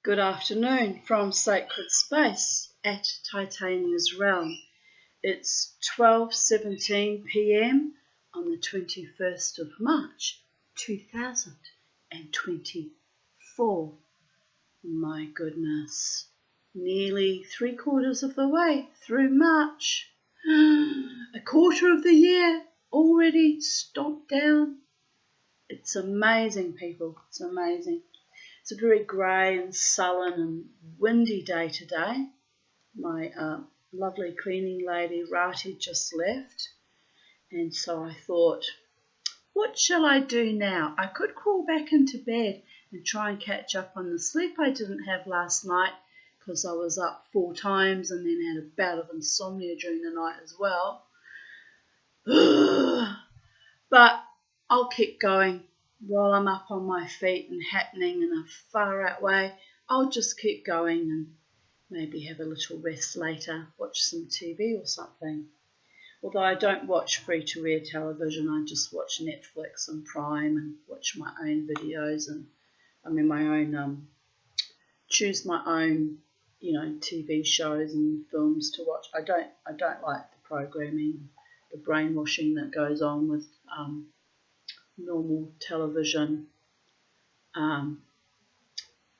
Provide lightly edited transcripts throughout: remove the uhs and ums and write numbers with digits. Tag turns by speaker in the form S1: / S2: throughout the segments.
S1: Good afternoon from Sacred Space at Titania's Realm. It's 12:17 p.m. on the 21st of March 2024. My goodness, nearly 3/4 of the way through March. A quarter of the year already stomped down. It's amazing, people. It's amazing. It's a very grey and sullen and windy day today. My lovely cleaning lady, Rati, just left. And so I thought, what shall I do now? I could crawl back into bed and try and catch up on the sleep I didn't have last night because I was up 4 times and then had a bout of insomnia during the night as well. But I'll keep going. While I'm up on my feet and happening in a far out way, I'll just keep going and maybe have a little rest later, watch some TV or something. Although I don't watch free-to-air television, I just watch Netflix and Prime and watch my own videos and choose my own, TV shows and films to watch. I don't like the programming, the brainwashing that goes on with normal television.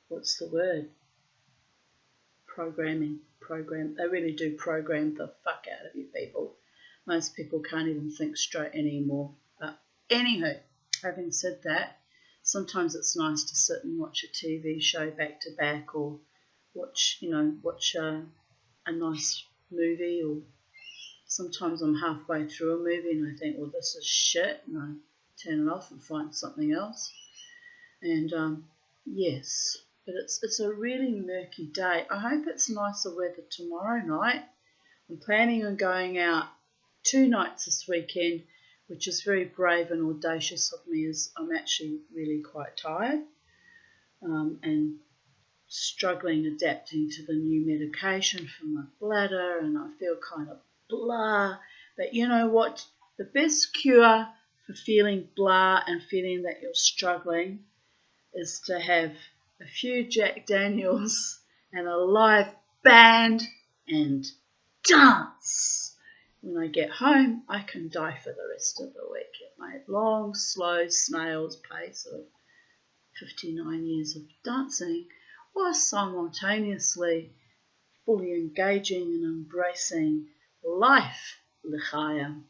S1: What's the word? Program. They really do program the fuck out of you people. Most people can't even think straight anymore. But anywho, having said that, sometimes it's nice to sit and watch a TV show back to back, or watch a nice movie. Or sometimes I'm halfway through a movie and I think, well, this is shit, and I turn it off and find something else. And yes, but it's a really murky day. I hope it's nicer weather tomorrow night. I'm planning on going out 2 nights this weekend, which is very brave and audacious of me, as I'm actually really quite tired and struggling adapting to the new medication for my bladder, and I feel kind of blah. But you know what? The best cure for feeling blah and feeling that you're struggling is to have a few Jack Daniels and a live band and dance. When I get home, I can die for the rest of the week at my long, slow snail's pace of 59 years of dancing, while simultaneously fully engaging and embracing life, l'chaim.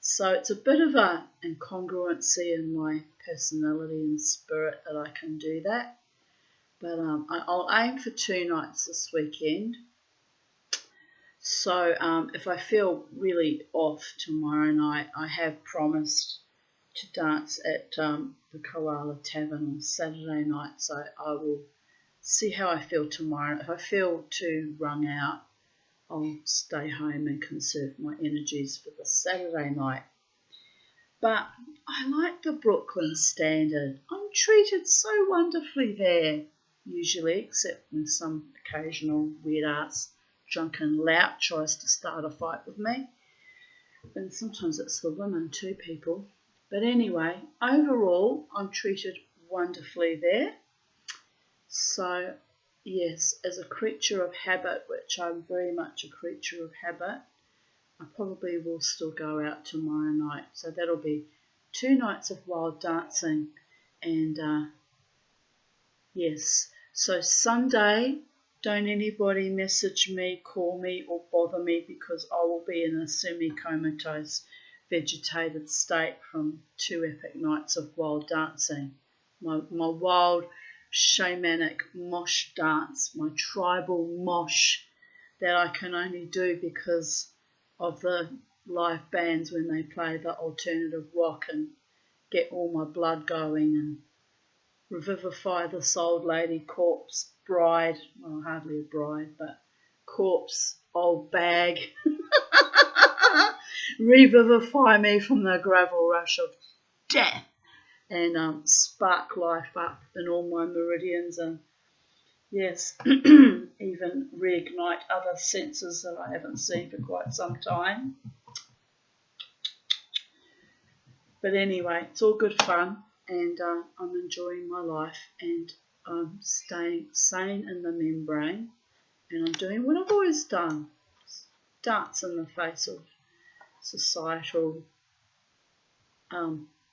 S1: So it's a bit of an incongruency in my personality and spirit that I can do that. But I'll aim for 2 nights this weekend. So if I feel really off tomorrow night, I have promised to dance at the Koala Tavern on Saturday night. So I will see how I feel tomorrow. If I feel too wrung out, I'll stay home and conserve my energies for the Saturday night. But I like the Brooklyn Standard. I'm treated so wonderfully there, usually, except when some occasional weird-ass drunken lout tries to start a fight with me. And sometimes it's the women too, people. But anyway, overall, I'm treated wonderfully there. So, yes, as a creature of habit, which I'm very much a creature of habit, I probably will still go out tomorrow night. So that'll be 2 nights of wild dancing. And yes, so Sunday, don't anybody message me, call me or bother me, because I will be in a semi-comatose vegetated state from 2 epic nights of wild dancing. My wild shamanic mosh dance, my tribal mosh that I can only do because of the live bands when they play the alternative rock and get all my blood going and revivify this old lady corpse bride, well, hardly a bride, but corpse old bag. Revivify me from the gravel rush of death and spark life up in all my meridians and, yes, even reignite other senses that I haven't seen for quite some time. But anyway, it's all good fun, and I'm enjoying my life, and I'm staying sane in the membrane, and I'm doing what I've always done, dance in the face of societal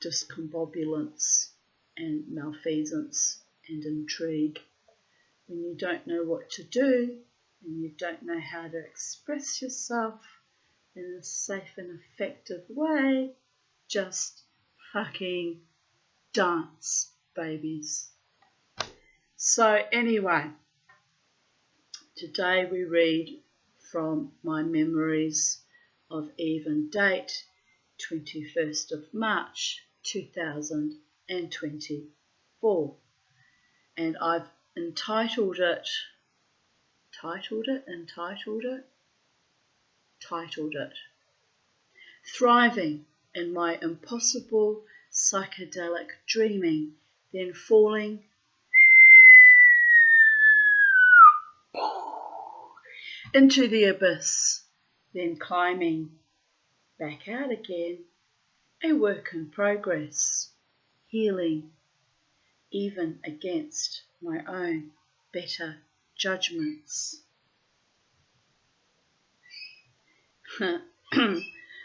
S1: discombobulance and malfeasance and intrigue. When you don't know what to do and you don't know how to express yourself in a safe and effective way, just fucking dance, babies. So anyway, today we read from my memories of even date, 21st of March 2024, and I've entitled it Thriving in My Impossible Psychedelic Dreaming, then falling into the abyss, then climbing back out again, a work in progress, healing even against my own better judgments.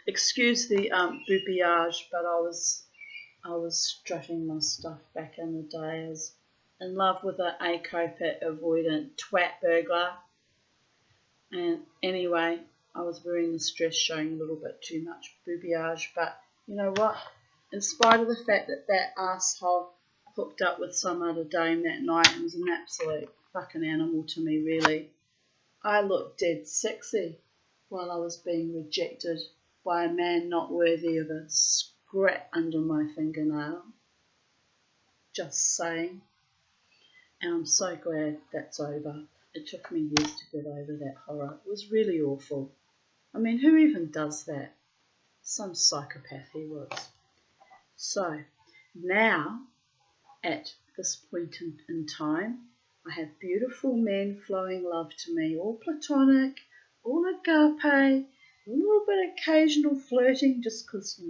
S1: Excuse the bouillage, but I was strutting my stuff back in the day. I was in love with an ACOPAT avoidant twat burglar. And anyway, I was wearing the dress showing a little bit too much bouillage, but you know what? In spite of the fact that that asshole hooked up with some other dame that night and was an absolute fucking animal to me, really, I looked dead sexy while I was being rejected by a man not worthy of a scrap under my fingernail. Just saying. And I'm so glad that's over. It took me years to get over that horror. It was really awful. I mean, who even does that? Some psychopath he was. So, now, at this point in time, I have beautiful men flowing love to me, all platonic, all agape, a little bit occasional flirting just because,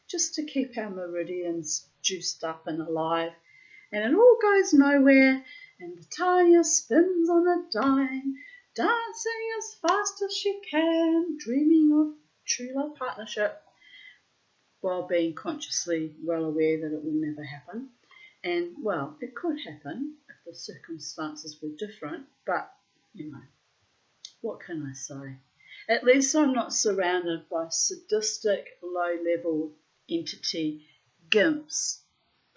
S1: just to keep our meridians juiced up and alive. And it all goes nowhere, and Tanya spins on a dime, dancing as fast as she can, dreaming of true love partnership, while being consciously well aware that it will never happen. And, well, it could happen if the circumstances were different, but, what can I say? At least I'm not surrounded by sadistic, low-level entity gimps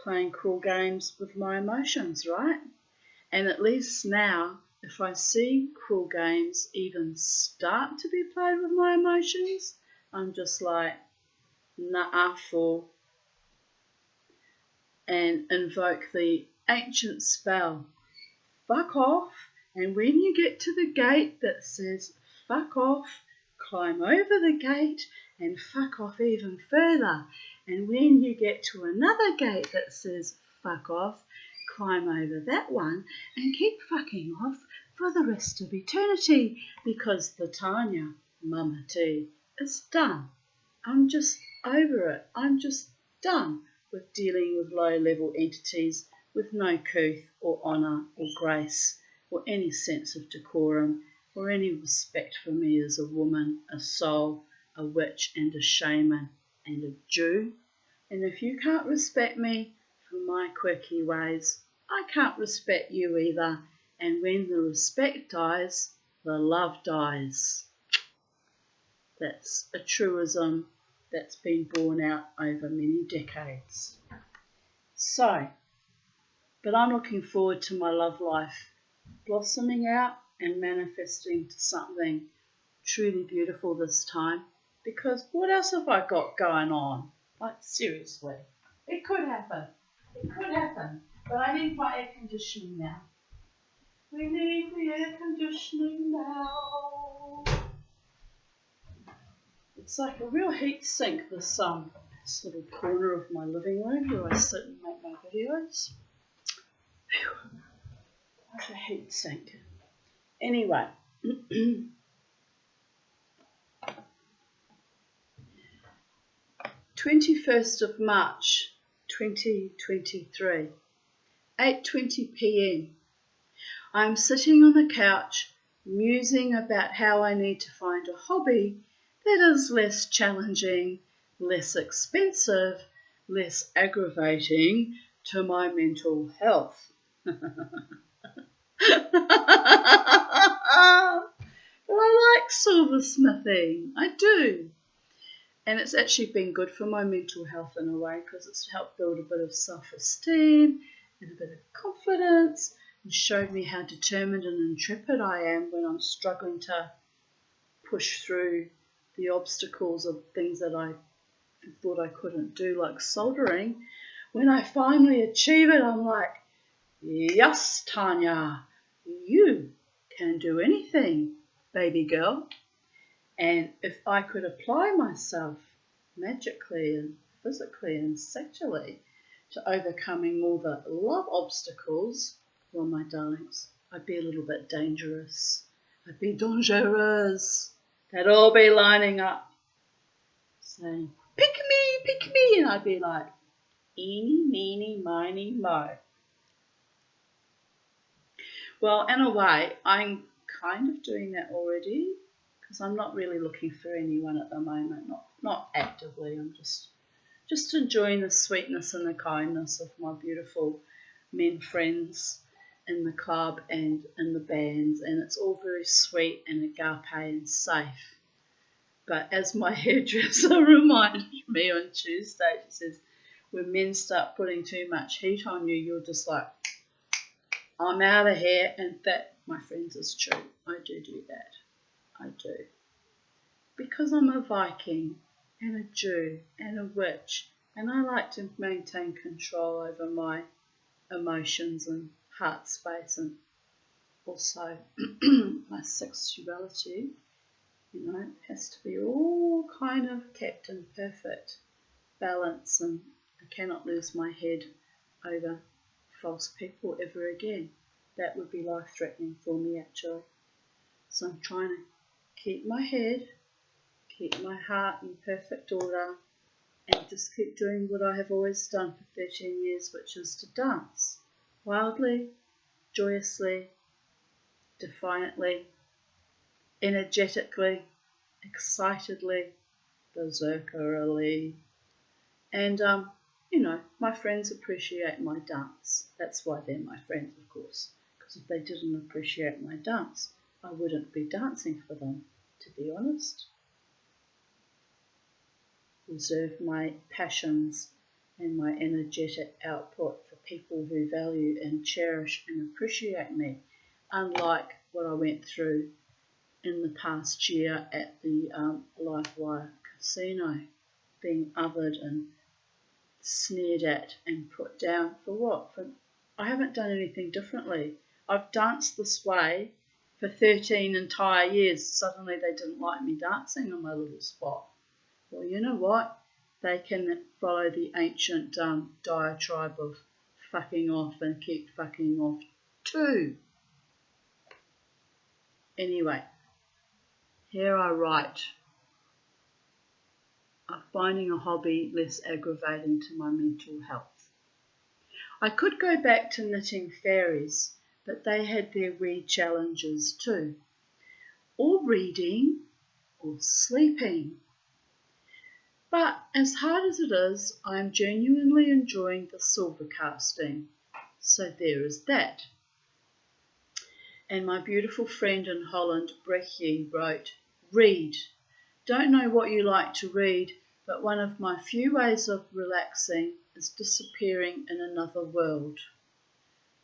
S1: playing cruel games with my emotions, right? And at least now, if I see cruel games even start to be played with my emotions, I'm just like, nah, fool, and invoke the ancient spell, fuck off, and when you get to the gate that says fuck off, climb over the gate and fuck off even further, and when you get to another gate that says fuck off, climb over that one and keep fucking off for the rest of eternity, because the Tanya, Mama T, is done. I'm just over it. I'm just done with dealing with low-level entities with no couth or honour or grace or any sense of decorum or any respect for me as a woman, a soul, a witch and a shaman and a Jew. And if you can't respect me for my quirky ways, I can't respect you either. And when the respect dies, the love dies. That's a truism that's been borne out over many decades. So, but I'm looking forward to my love life blossoming out and manifesting to something truly beautiful this time, because what else have I got going on? Like, seriously, it could happen. It could happen. But I need my air conditioning now. We need the air conditioning now. It's like a real heat sink, this little corner of my living room where I sit and make my videos. Phew, like a heat sink. Anyway, 21st of March 2023, 8:20 p.m. I'm sitting on the couch, musing about how I need to find a hobby that is less challenging, less expensive, less aggravating to my mental health. Well, I like silversmithing. I do. And it's actually been good for my mental health in a way because it's helped build a bit of self-esteem and a bit of confidence and showed me how determined and intrepid I am when I'm struggling to push through the obstacles of things that I thought I couldn't do, like soldering. When I finally achieve it, I'm like, yes, Tanya, you can do anything, baby girl. And if I could apply myself magically and physically and sexually to overcoming all the love obstacles, well, my darlings, I'd be a little bit dangerous. I'd be dangerous. They'd all be lining up saying, pick me, and I'd be like, eeny, meeny, miny, mo. Well, in a way, I'm kind of doing that already because I'm not really looking for anyone at the moment, not actively. I'm just enjoying the sweetness and the kindness of my beautiful men friends in the club and in the bands, and it's all very sweet and agape and safe. But as my hairdresser reminded me on Tuesday, she says, when men start putting too much heat on you, you're just like, I'm out of here. And that, my friends, is true. I do that. I do. Because I'm a Viking and a Jew and a witch, and I like to maintain control over my emotions and heart space and also my sexuality. You know, it has to be all kind of kept in perfect balance, and I cannot lose my head over false people ever again. That would be life-threatening for me, actually. So I'm trying to keep my head, keep my heart in perfect order, and just keep doing what I have always done for 13 years, which is to dance wildly, joyously, defiantly, energetically, excitedly, berserkerly. And, my friends appreciate my dance. That's why they're my friends, of course. Because if they didn't appreciate my dance, I wouldn't be dancing for them, to be honest. Reserve my passions and my energetic output for people who value and cherish and appreciate me, unlike what I went through in the past year at the Livewire Casino, being othered and sneered at and put down for what? I haven't done anything differently. I've danced this way for 13 entire years. Suddenly they didn't like me dancing on my little spot. Well, you know what? They can follow the ancient diatribe of fucking off and keep fucking off too. Anyway, here I write. I'm finding a hobby less aggravating to my mental health. I could go back to knitting fairies, but they had their wee challenges too. Or reading, or sleeping. But as hard as it is, I am genuinely enjoying the silver casting. So there is that. And my beautiful friend in Holland, Brechtje, wrote, read. Don't know what you like to read, but one of my few ways of relaxing is disappearing in another world.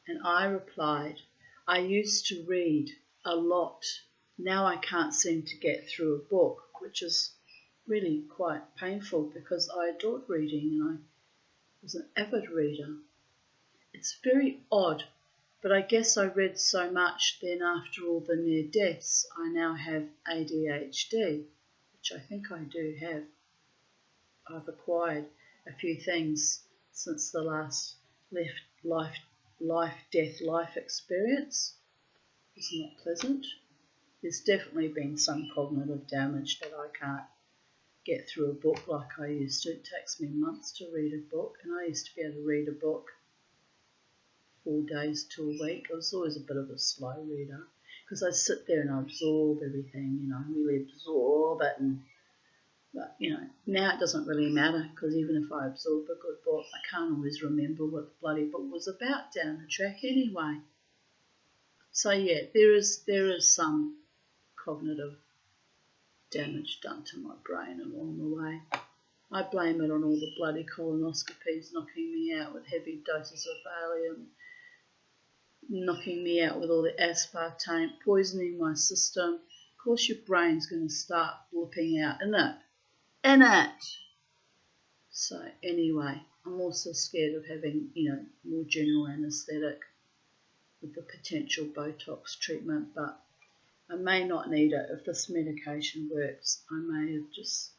S1: And I replied, I used to read a lot. Now I can't seem to get through a book, which is really quite painful because I adored reading and I was an avid reader. It's very odd, but I guess I read so much then after all the near deaths I now have ADHD, which I think I do have. I've acquired a few things since the last life experience. It's not pleasant. There's definitely been some cognitive damage that I can't get through a book like I used to. It takes me months to read a book, and I used to be able to read a book 4 days to a week. I was always a bit of a slow reader because I sit there and I absorb everything, you know, really absorb it. But, you know, now it doesn't really matter because even if I absorb a good book, I can't always remember what the bloody book was about down the track anyway. So, yeah, there is some cognitive damage done to my brain along the way. I blame it on all the bloody colonoscopies knocking me out with heavy doses of Valium, knocking me out with all the aspartame, poisoning my system. Of course your brain's going to start blipping out, in it. So anyway, I'm also scared of having, you know, more general anaesthetic with the potential Botox treatment, but I may not need it. If this medication works, I may have just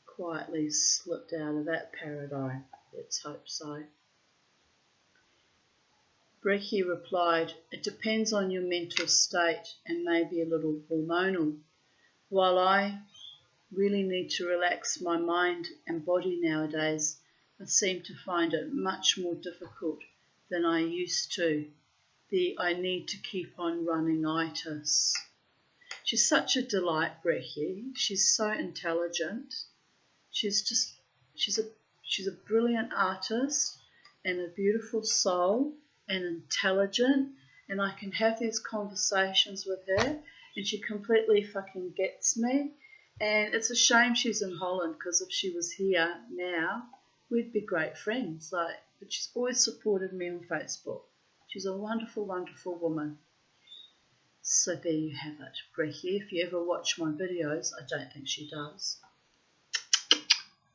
S1: quietly slipped out of that paradigm. Let's hope so. Brekkie replied, "It depends on your mental state and maybe a little hormonal. While I really need to relax my mind and body nowadays, I seem to find it much more difficult than I used to. The I need to keep on running-itis." She's such a delight, Brekkie. She's so intelligent. She's a brilliant artist and a beautiful soul and intelligent, and I can have these conversations with her and she completely fucking gets me. And it's a shame she's in Holland because if she was here now, we'd be great friends. But she's always supported me on Facebook. She's a wonderful, wonderful woman. So there you have it, Brekkie. If you ever watch my videos, I don't think she does.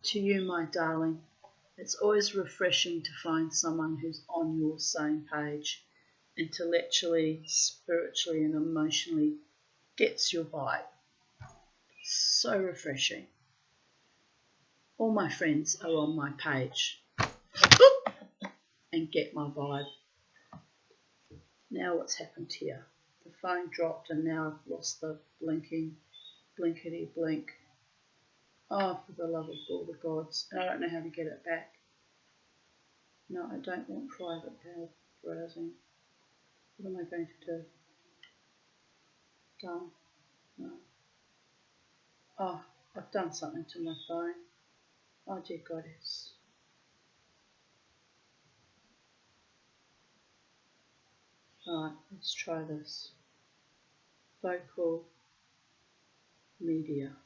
S1: To you, my darling, it's always refreshing to find someone who's on your same page, intellectually, spiritually, and emotionally gets your vibe. So refreshing. All my friends are on my page and get my vibe. Now what's happened here? The phone dropped and now I've lost the blinking, blinkety blink. Oh, for the love of all the gods. And I don't know how to get it back. No, I don't want private browsing. What am I going to do? Done. No. Oh, I've done something to my phone. Oh dear goddess. Right, let's try this. Vocal media.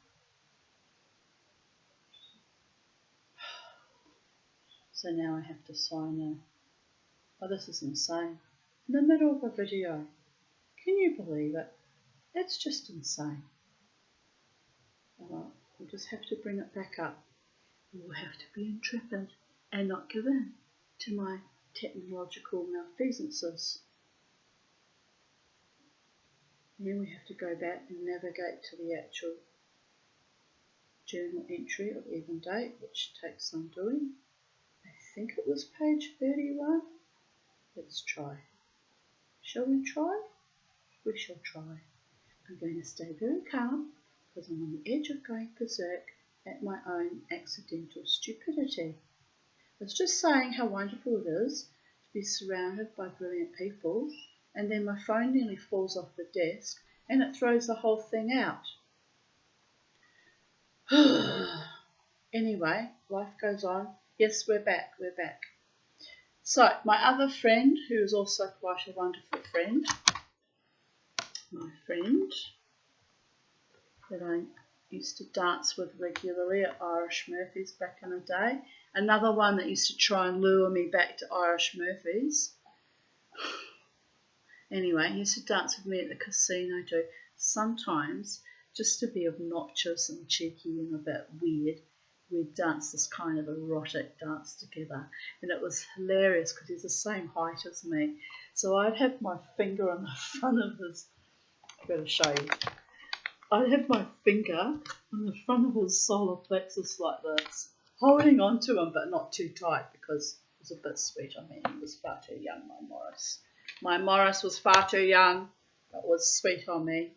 S1: So now I have to sign in. Oh, this is insane. In the middle of a video. Can you believe it? It's just insane. Alright, we'll just have to bring it back up. We'll have to be intrepid and not give in to my technological malfeasances. And then we have to go back and navigate to the actual journal entry of even date, which takes some doing. I think it was page 31. Let's try. Shall we try? We shall try. I'm going to stay very calm because I'm on the edge of going berserk at my own accidental stupidity. I was just saying how wonderful it is to be surrounded by brilliant people, and then my phone nearly falls off the desk and it throws the whole thing out. Anyway, life goes on. Yes, we're back. So, my other friend, who is also quite a wonderful friend, my friend that I used to dance with regularly at Irish Murphy's back in the day, another one that used to try and lure me back to Irish Murphy's. Anyway, he used to dance with me at the casino too. Sometimes, just to be obnoxious and cheeky and a bit weird, we'd dance this kind of erotic dance together. And it was hilarious because he's the same height as me. So I'd have my finger on the front of his... I've got to show you. I'd have my finger on the front of his solar plexus like this, holding on to him but not too tight because it was a bit sweet on me. He was far too young, my Morris. My Morris was far too young. It was sweet on me.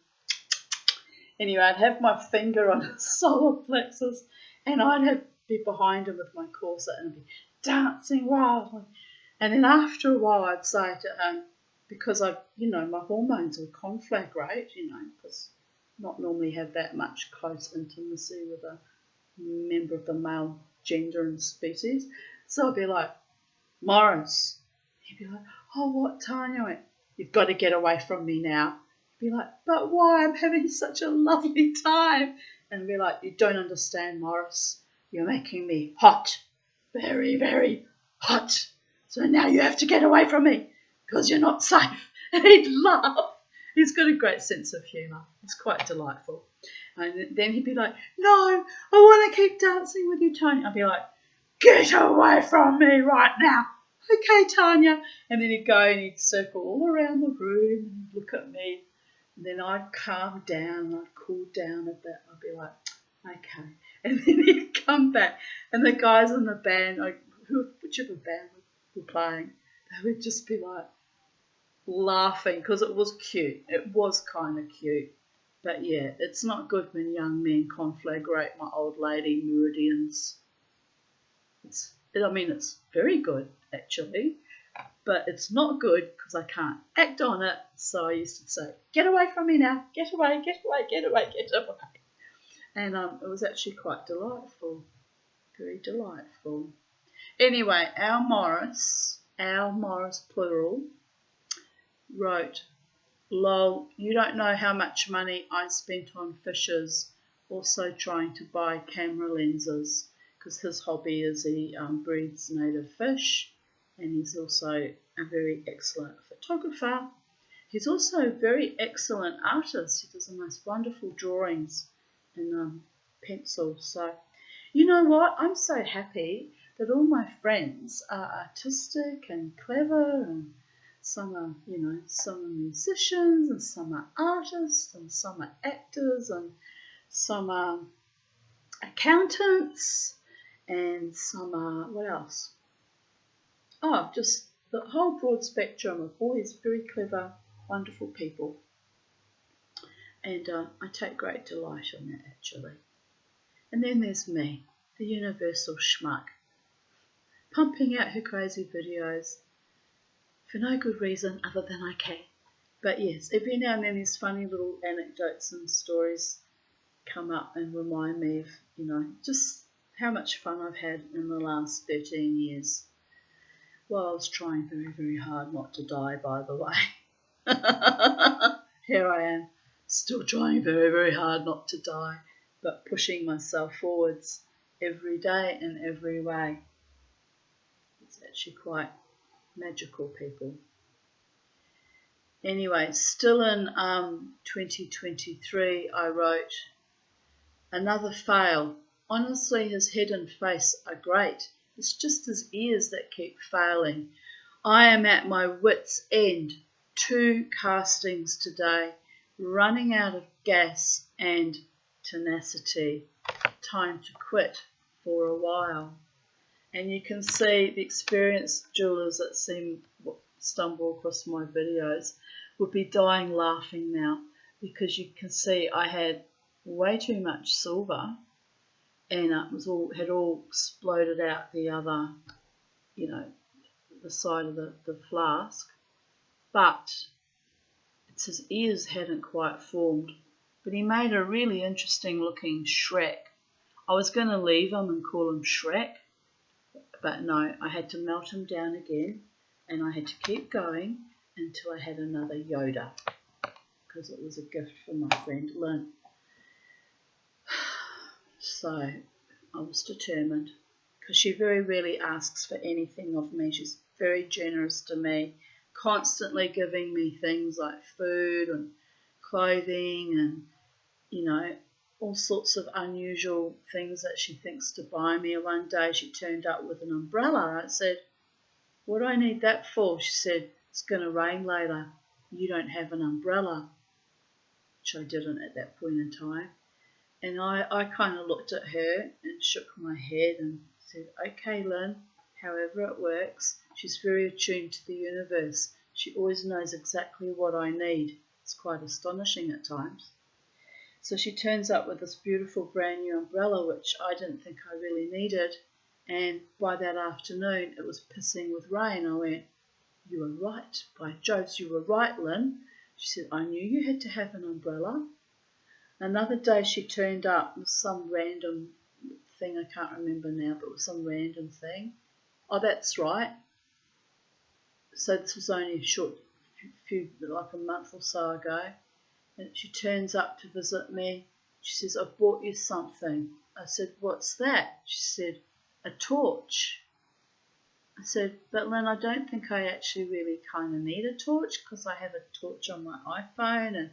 S1: Anyway, I'd have my finger on his solar plexus and I'd be behind him with my corset and be dancing wildly. And then after a while, I'd say to him, because my hormones will conflagrate, because not normally have that much close intimacy with a member of the male gender and species. So I'd be like, Morris. He'd be like, oh, what, Tanya? I went, you've got to get away from me now. He'd be like, but why? I'm having such a lovely time. And I'd be like, you don't understand, Morris. You're making me hot. Very, very hot. So now you have to get away from me because you're not safe. And he'd laugh. He's got a great sense of humour. It's quite delightful. And then he'd be like, no, I want to keep dancing with you, Tanya. I'd be like, get away from me right now. Okay, Tanya. And then he'd go and he'd circle all around the room and look at me. And then I'd calm down and I'd cool down a bit. I'd be like, okay. And then he'd come back. And the guys in the band, whichever band were playing, they would just be like laughing because it was cute. It was kind of cute. But yeah, it's not good when young men conflagrate my old lady meridians. It's very good, actually, but it's not good because I can't act on it. So I used to say, get away from me now, get away, get away, get away, get away. And it was actually quite delightful, very delightful. Anyway, our Morris plural, wrote, lol, you don't know how much money I spent on fishes, also trying to buy camera lenses, because his hobby is he breeds native fish, and he's also a very excellent photographer. He's also a very excellent artist. He does the most wonderful drawings in pencil. So, you know what? I'm so happy that all my friends are artistic and clever, and some are musicians, and some are artists, and some are actors, and some are accountants, and some are, what else? Oh, just the whole broad spectrum of all these very clever, wonderful people. And I take great delight in that, actually. And then there's me, the universal schmuck, pumping out her crazy videos for no good reason other than I can. But yes, every now and then these funny little anecdotes and stories come up and remind me of, just how much fun I've had in the last 13 years. Well, I was trying very, very hard not to die, by the way. Here I am, still trying very, very hard not to die, but pushing myself forwards every day in every way. It's actually quite magical, people. Anyway, still in 2023, I wrote, another fail. Honestly, his head and face are great. It's just his ears that keep failing. I am at my wit's end. 2 castings today. Running out of gas and tenacity. Time to quit for a while. And you can see the experienced jewelers that stumble across my videos would be dying laughing now, because you can see I had way too much silver, and it had all exploded out the other, the side of the flask. But it's his ears hadn't quite formed. But he made a really interesting looking Shrek. I was going to leave him and call him Shrek, but no, I had to melt him down again, and I had to keep going until I had another Yoda, because it was a gift from my friend Lynn. So I was determined, because she very rarely asks for anything of me. She's very generous to me, constantly giving me things like food and clothing and, all sorts of unusual things that she thinks to buy me. One day she turned up with an umbrella. I said, what do I need that for? She said, it's going to rain later. You don't have an umbrella, which I didn't at that point in time. And I kind of looked at her and shook my head and said, okay, Lynn, however it works. She's very attuned to the universe. She always knows exactly what I need. It's quite astonishing at times. So she turns up with this beautiful brand new umbrella, which I didn't think I really needed. And by that afternoon, it was pissing with rain. I went, "You were right. By Jove, you were right, Lynn." She said, "I knew you had to have an umbrella." Another day she turned up with some random thing, I can't remember now, but it was some random thing. "Oh, that's right." So this was only a short like a month or so ago. And she turns up to visit me. She says, "I bought you something." I said, "What's that?" She said, "A torch." I said, "But Lynn, I don't think I actually really kind of need a torch because I have a torch on my iPhone and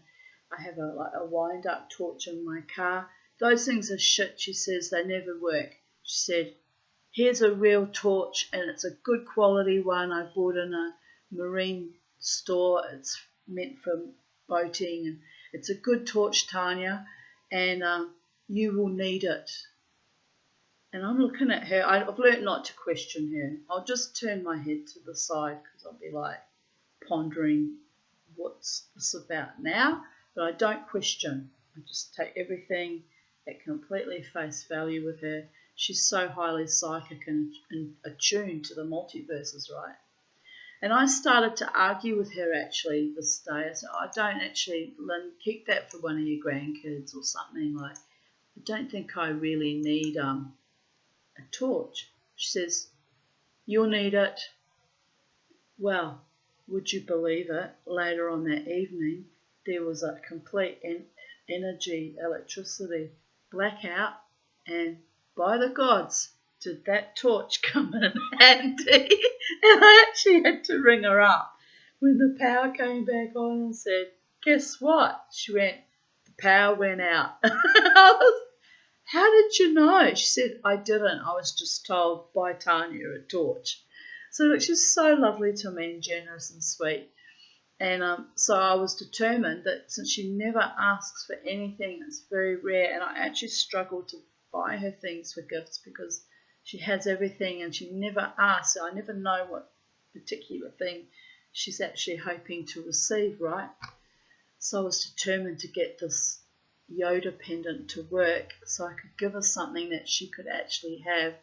S1: I have a wind-up torch in my car. Those things are shit," she says. "They never work." She said, "Here's a real torch and it's a good quality one. I bought in a marine store. It's meant for boating and it's a good torch, Tanya, and you will need it." And I'm looking at her. I've learnt not to question her. I'll just turn my head to the side because I'll be like pondering what's this about now. But I don't question. I just take everything at completely face value with her. She's so highly psychic and attuned to the multiverses, right? And I started to argue with her actually this day. I said, "I don't actually, Lynn, keep that for one of your grandkids or something. Like, I don't think I really need a torch." She says, "You'll need it." Well, would you believe it? Later on that evening, there was a complete electricity blackout, and by the gods, did that torch come in handy. And I actually had to ring her up when the power came back on and said, "Guess what?" She went, "The power went out." "How did you know?" She said, "I didn't. I was just told by Tanya a torch." So look, she's so lovely to me and generous and sweet. And so I was determined that since she never asks for anything, it's very rare. And I actually struggle to buy her things for gifts because she has everything and she never asks. I never know what particular thing she's actually hoping to receive, right? So I was determined to get this Yoda pendant to work so I could give her something that she could actually have.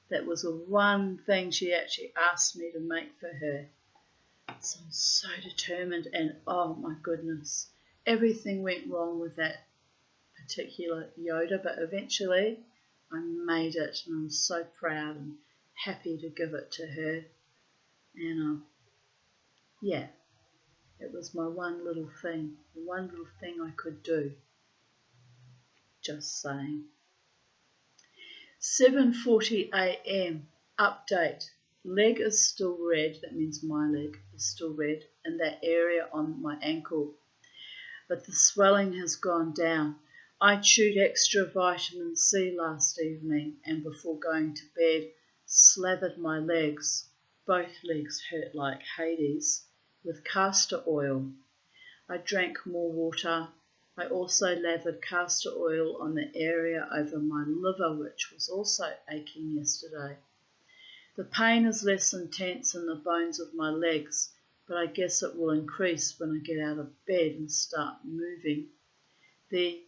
S1: That was the one thing she actually asked me to make for her. So I'm so determined, and oh my goodness, everything went wrong with that particular Yoda, but eventually I made it and I'm so proud and happy to give it to her. And yeah, it was my one little thing, the one little thing I could do. Just saying. 7:40 a.m. Update. Leg is still red. That means my leg is still red in that area on my ankle. But the swelling has gone down. I chewed extra vitamin C last evening and before going to bed slathered my legs. Both legs hurt like Hades with castor oil. I drank more water. I also lathered castor oil on the area over my liver, which was also aching yesterday. The pain is less intense in the bones of my legs, but I guess it will increase when I get out of bed and start moving. The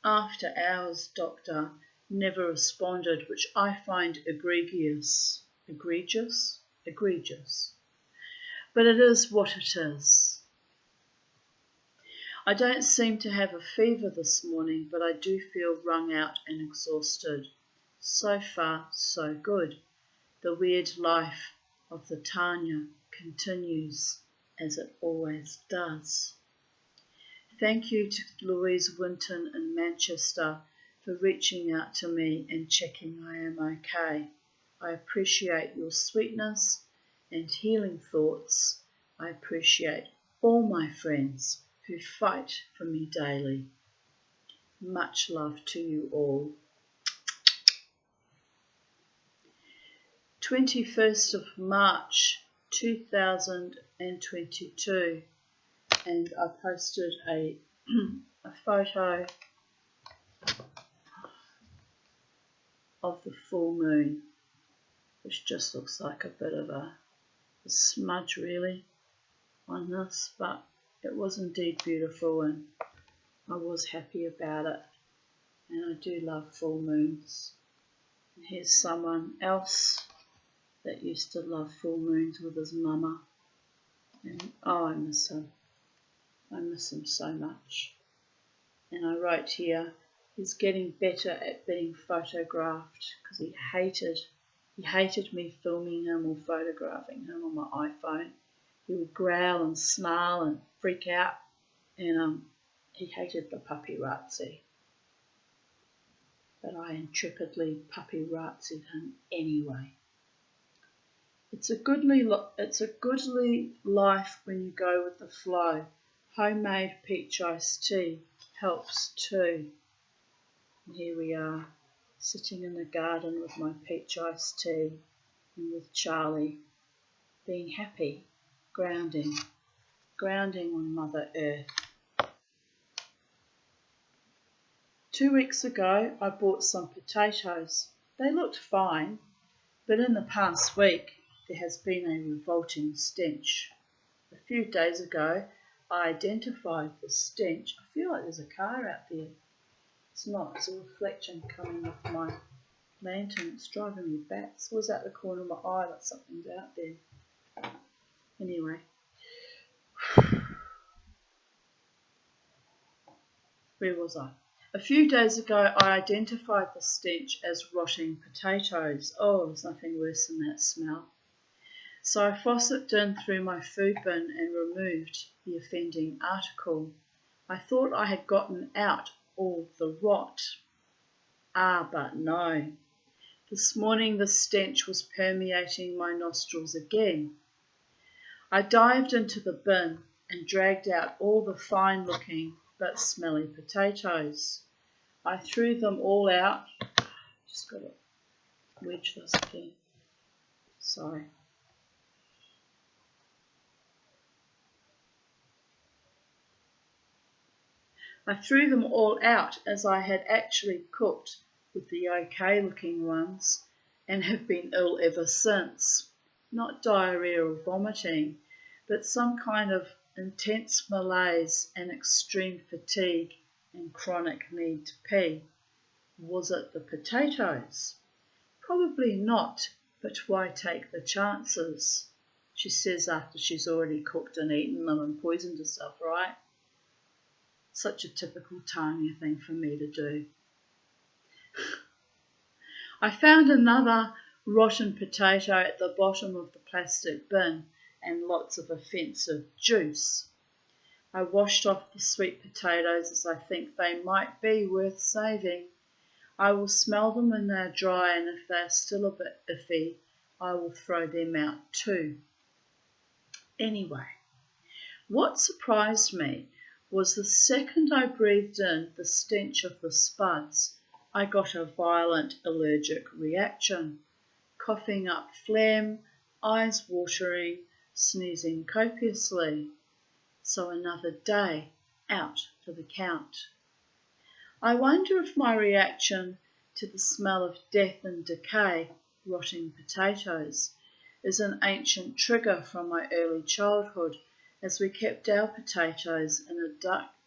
S1: after hours doctor never responded, which I find egregious. Egregious? Egregious. But it is what it is. I don't seem to have a fever this morning, but I do feel wrung out and exhausted. So far, so good. The weird life of the Tanya continues as it always does. Thank you to Louise Winton in Manchester for reaching out to me and checking I am okay. I appreciate your sweetness and healing thoughts. I appreciate all my friends who fight for me daily. Much love to you all. 21st of March 2022, and I posted a photo of the full moon, which just looks like a bit of a smudge really on this, but it was indeed beautiful and I was happy about it, and I do love full moons. Here's someone else that used to love full moons with his mama. And I miss him. I miss him so much. And I wrote here, he's getting better at being photographed because he hated me filming him or photographing him on my iPhone. He would growl and snarl and freak out, and he hated the paparazzi. But I intrepidly paparazzied him anyway. It's a goodly life when you go with the flow. Homemade peach iced tea helps too. And here we are, sitting in the garden with my peach iced tea and with Charlie, being happy, grounding on Mother Earth. 2 weeks ago, I bought some potatoes. They looked fine, but in the past week, there has been a revolting stench. A few days ago, I identified the stench. I feel like there's a car out there. It's not, it's a reflection coming off my lantern. It's driving me back. It was out the corner of my eye, like something's out there. Anyway. Where was I? A few days ago, I identified the stench as rotting potatoes. Oh, there's nothing worse than that smell. So I fauceted in through my food bin and removed the offending article. I thought I had gotten out all the rot. But no. This morning the stench was permeating my nostrils again. I dived into the bin and dragged out all the fine-looking but smelly potatoes. I threw them all out. Just got to wedge this again. Sorry. I threw them all out as I had actually cooked with the okay looking ones and have been ill ever since. Not diarrhea or vomiting, but some kind of intense malaise and extreme fatigue and chronic need to pee. Was it the potatoes? Probably not, but why take the chances? She says after she's already cooked and eaten them and poisoned herself, right? Such a typical Tanya thing for me to do. I found another rotten potato at the bottom of the plastic bin and lots of offensive juice. I washed off the sweet potatoes as I think they might be worth saving. I will smell them when they're dry, and if they're still a bit iffy, I will throw them out too. Anyway, what surprised me was the second I breathed in the stench of the spuds, I got a violent allergic reaction, coughing up phlegm, eyes watering, sneezing copiously. So another day out for the count. I wonder if my reaction to the smell of death and decay, rotting potatoes, is an ancient trigger from my early childhood, as we kept our potatoes in a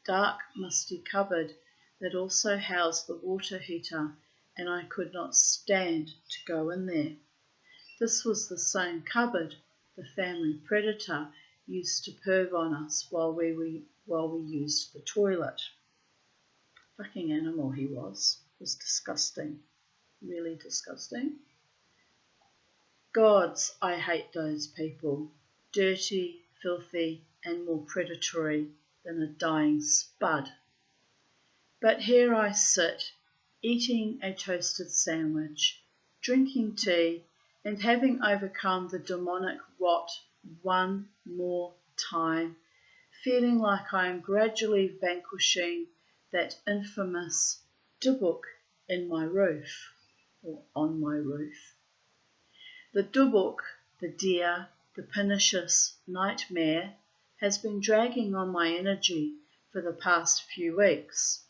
S1: dark, musty cupboard that also housed the water heater, and I could not stand to go in there. This was the same cupboard the family predator used to perv on us while we used the toilet. Fucking animal he was. It was disgusting. Really disgusting. Gods, I hate those people. Dirty, filthy, and more predatory than a dying spud. But here I sit, eating a toasted sandwich, drinking tea, and having overcome the demonic rot one more time, feeling like I am gradually vanquishing that infamous Dybbuk in my roof, or on my roof. The Dybbuk, the dear, the pernicious nightmare, has been dragging on my energy for the past few weeks.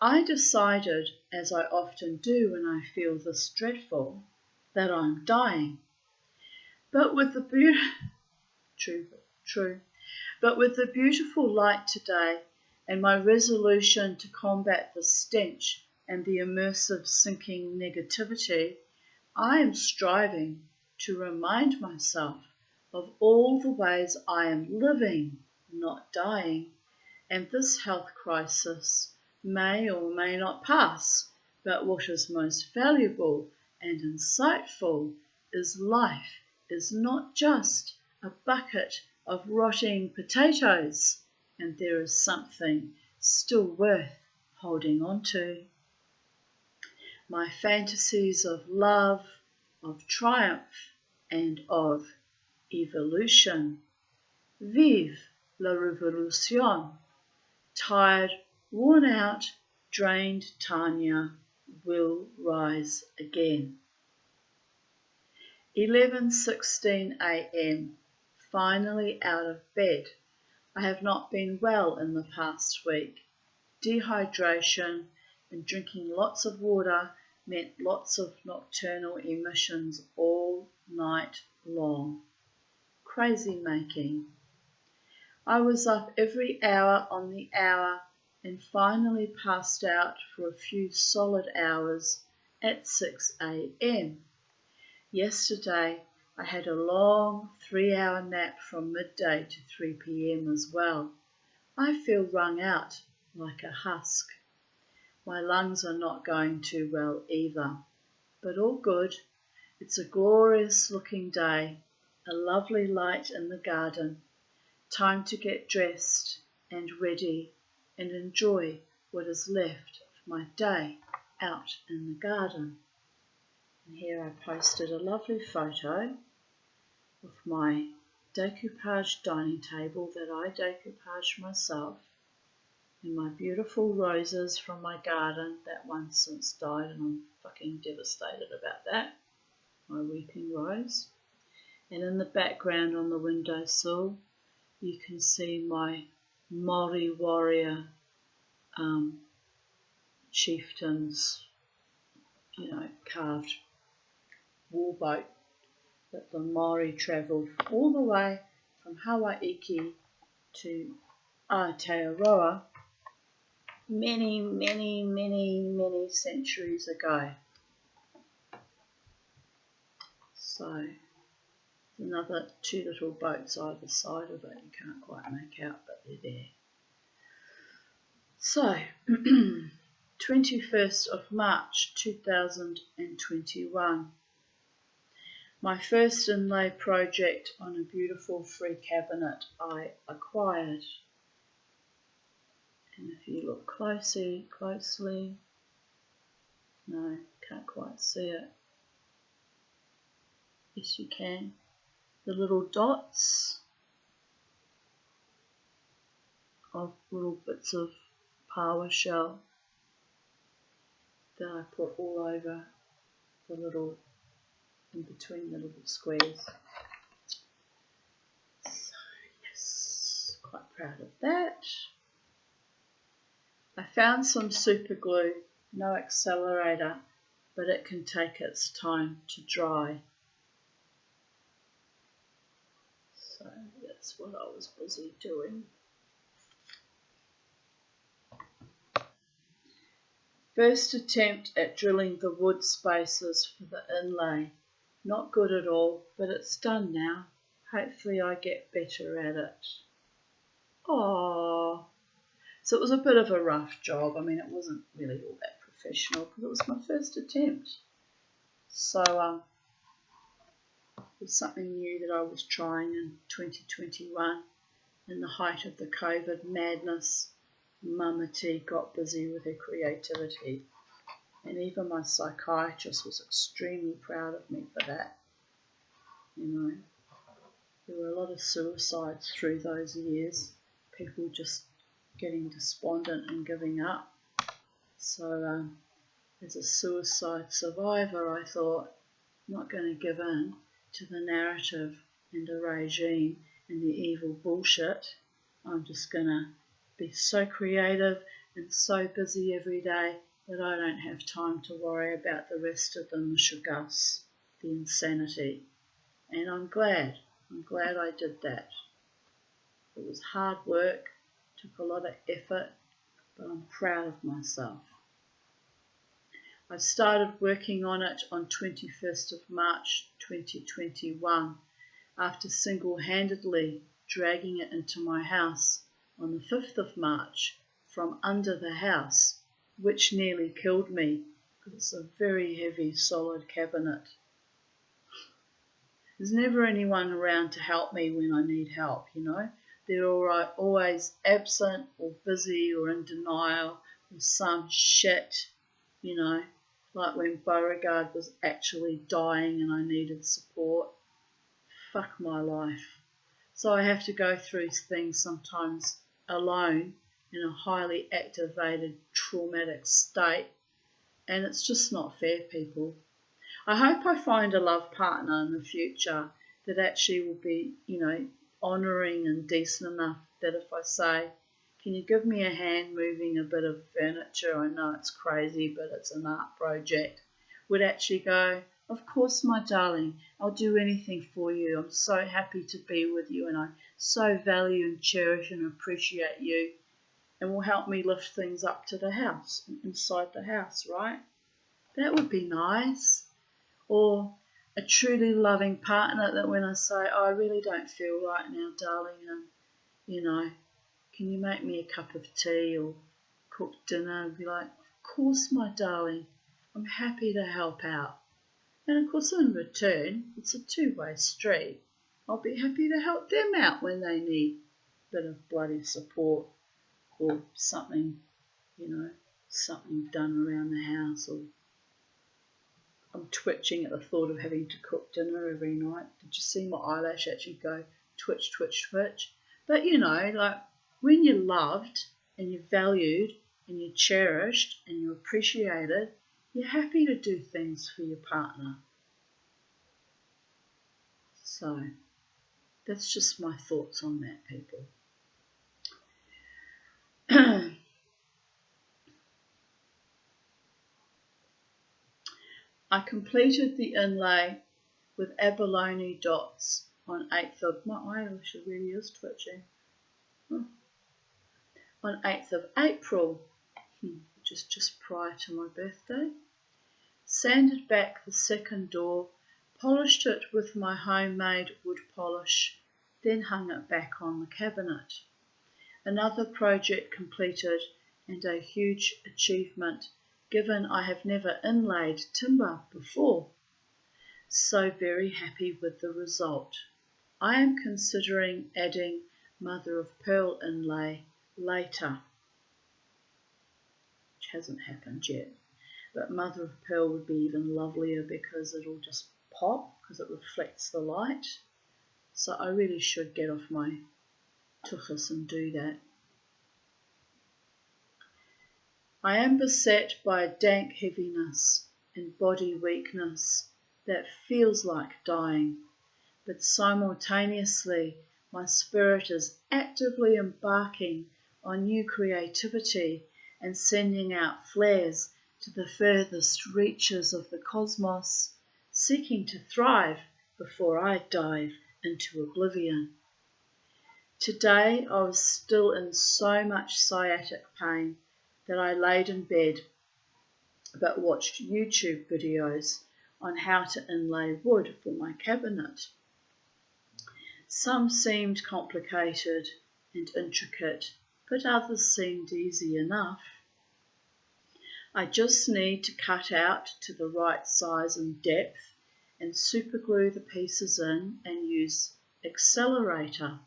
S1: I decided, as I often do when I feel this dreadful, that I'm dying. But with the But with the beautiful light today and my resolution to combat the stench and the immersive sinking negativity, I am striving to remind myself of all the ways I am living, not dying, and this health crisis may or may not pass, but what is most valuable and insightful is life is not just a bucket of rotting potatoes, and there is something still worth holding on to. My fantasies of love, of triumph, and of evolution. Vive la révolution! Tired, worn out, drained Tanya will rise again. 11:16 a.m. Finally out of bed. I have not been well in the past week. Dehydration and drinking lots of water meant lots of nocturnal emissions all night long. Crazy making. I was up every hour on the hour and finally passed out for a few solid hours at 6 a.m. Yesterday I had a long 3-hour nap from midday to 3 p.m. as well. I feel wrung out like a husk. My lungs are not going too well either, but all good. It's a glorious looking day, a lovely light in the garden. Time to get dressed and ready and enjoy what is left of my day out in the garden. And here I posted a lovely photo of my decoupage dining table that I decoupaged myself, and my beautiful roses from my garden. That one's since died and I'm fucking devastated about that. My weeping rose. And in the background on the windowsill you can see my Māori warrior chieftains, carved war boat that the Māori travelled all the way from Hawaiki to Aotearoa many, many, many, many centuries ago. So another 2 little boats either side of it. You can't quite make out, but they're there. So, 21st of March 2021. My first inlay project on a beautiful free cabinet I acquired. And if you look closely, no, can't quite see it. Yes, you can. The little dots of little bits of paua shell that I put all over in between the little squares. So yes, quite proud of that. I found some super glue, no accelerator, but it can take its time to dry. So that's what I was busy doing. First attempt at drilling the wood spaces for the inlay. Not good at all, but it's done now. Hopefully I get better at it. Oh, so it was a bit of a rough job. I mean, it wasn't really all that professional because it was my first attempt. So it was something new that I was trying in 2021 in the height of the COVID madness. Mama T got busy with her creativity, and even my psychiatrist was extremely proud of me for that. There were a lot of suicides through those years, people just getting despondent and giving up. So as a suicide survivor, I thought, I'm not going to give in to the narrative and the regime and the evil bullshit. I'm just going to be so creative and so busy every day that I don't have time to worry about the rest of the mishigas, the insanity. And I'm glad I did that. It was hard work, took a lot of effort, but I'm proud of myself. I started working on it on 21st of March 2021 after single-handedly dragging it into my house on the 5th of March from under the house, which nearly killed me because it's a very heavy, solid cabinet. There's never anyone around to help me when I need help, you know. They're always absent or busy or in denial or some shit, you know, like when Beauregard was actually dying and I needed support. Fuck my life. So I have to go through things sometimes alone in a highly activated, traumatic state, and it's just not fair, people. I hope I find a love partner in the future that actually will be, you know, honouring and decent enough that if I say, can you give me a hand moving a bit of furniture? I know it's crazy, but it's an art project. Would actually go, of course, my darling, I'll do anything for you. I'm so happy to be with you and I so value and cherish and appreciate you, and will help me lift things up to the house, inside the house, right? That would be nice. Or a truly loving partner that when I say, oh, I really don't feel right now, darling, and, you know, can you make me a cup of tea or cook dinner? And be like, of course, my darling, I'm happy to help out. And of course, in return, it's a two-way street. I'll be happy to help them out when they need a bit of bloody support or something, you know, something done around the house. Or I'm twitching at the thought of having to cook dinner every night. Did you see my eyelash actually go twitch, twitch, twitch? But, you know, like when you're loved and you're valued and you're cherished and you're appreciated, you're happy to do things for your partner. So that's just my thoughts on that, people. I completed the inlay with abalone dots on 8th of... My eyelash really is twitching. On 8th of April, which is just prior to my birthday. Sanded back the second door, polished it with my homemade wood polish, then hung it back on the cabinet. Another project completed and a huge achievement, given I have never inlaid timber before. So very happy with the result. I am considering adding mother of pearl inlay later, which hasn't happened yet. But mother of pearl would be even lovelier because it'll just pop because it reflects the light. So I really should get off my tuchus and do that. I am beset by a dank heaviness and body weakness that feels like dying, but simultaneously my spirit is actively embarking on new creativity and sending out flares to the furthest reaches of the cosmos, seeking to thrive before I dive into oblivion. Today I was still in so much sciatic pain that I laid in bed but watched YouTube videos on how to inlay wood for my cabinet. Some seemed complicated and intricate, but others seemed easy enough. I just need to cut out to the right size and depth and superglue the pieces in and use Accelerator,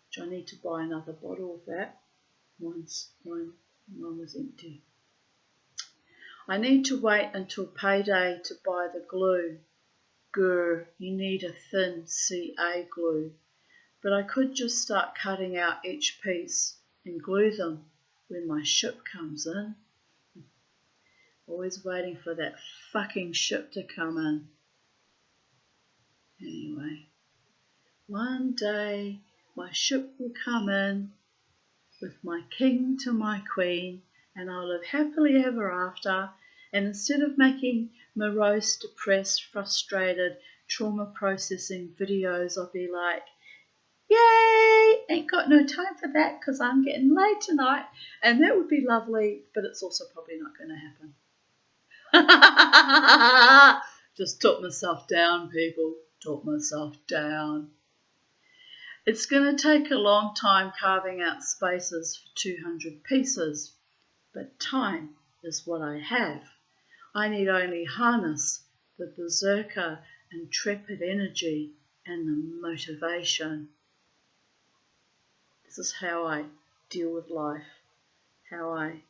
S1: which I need to buy another bottle of that. Mine was empty. I need to wait until payday to buy the glue. Grr, you need a thin CA glue. But I could just start cutting out each piece and glue them when my ship comes in. Always waiting for that fucking ship to come in. Anyway, one day my ship will come in with my king to my queen, and I'll live happily ever after, and instead of making morose, depressed, frustrated, trauma processing videos, I'll be like, yay, ain't got no time for that because I'm getting laid tonight, and that would be lovely, but it's also probably not going to happen. Just took myself down, people. Took myself down. It's going to take a long time carving out spaces for 200 pieces, but time is what I have. I need only harness the berserker, intrepid energy and the motivation. This is how I deal with life, how I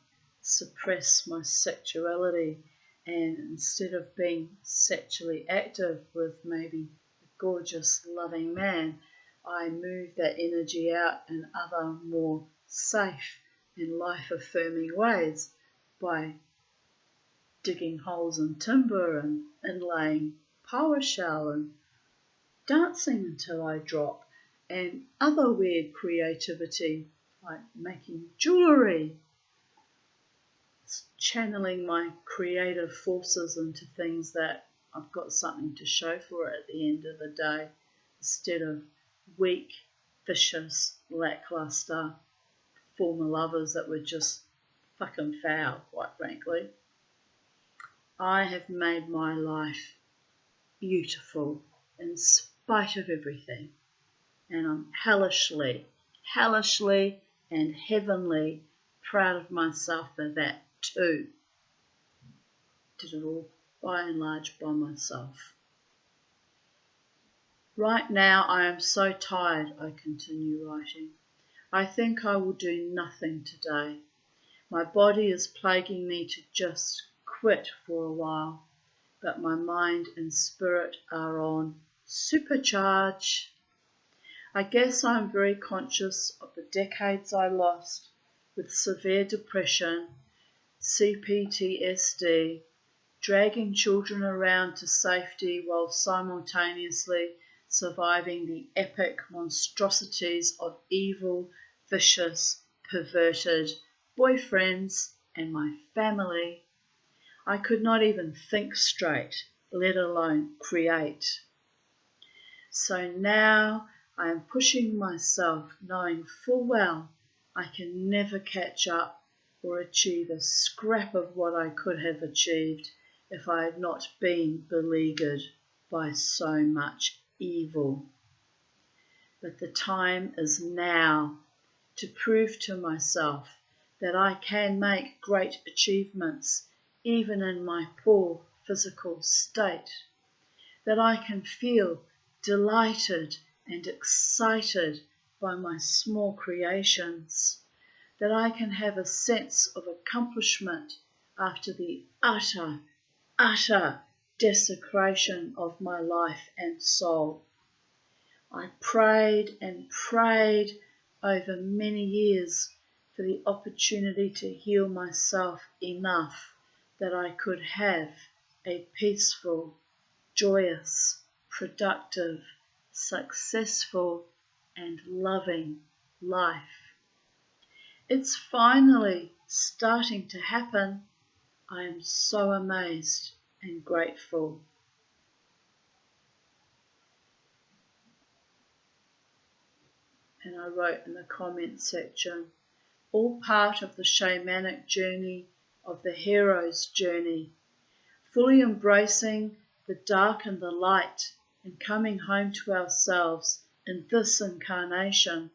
S1: suppress my sexuality, and instead of being sexually active with maybe a gorgeous, loving man, I move that energy out in other more safe and life-affirming ways by digging holes in timber and inlaying PowerShell and dancing until I drop, and other weird creativity like making jewellery. It's channeling my creative forces into things that I've got something to show for it at the end of the day, instead of weak, vicious, lackluster former lovers that were just fucking foul, quite frankly. I have made my life beautiful in spite of everything, and I'm hellishly and heavenly proud of myself for that too. Did it all by and large by myself. Right now I am so tired, I continue writing. I think I will do nothing today. My body is plaguing me to just quit for a while, but my mind and spirit are on supercharge. I guess I'm very conscious of the decades I lost with severe depression, CPTSD, dragging children around to safety while simultaneously surviving the epic monstrosities of evil, vicious, perverted boyfriends and my family. I could not even think straight, let alone create. So now I am pushing myself, knowing full well I can never catch up or achieve a scrap of what I could have achieved if I had not been beleaguered by so much evil. But the time is now to prove to myself that I can make great achievements even in my poor physical state, that I can feel delighted and excited by my small creations, that I can have a sense of accomplishment after the utter desecration of my life and soul. I prayed and prayed over many years for the opportunity to heal myself enough that I could have a peaceful, joyous, productive, successful, and loving life. It's finally starting to happen. I am so amazed and grateful. And I wrote in the comment section, all part of the shamanic journey of the hero's journey, fully embracing the dark and the light and coming home to ourselves in this incarnation,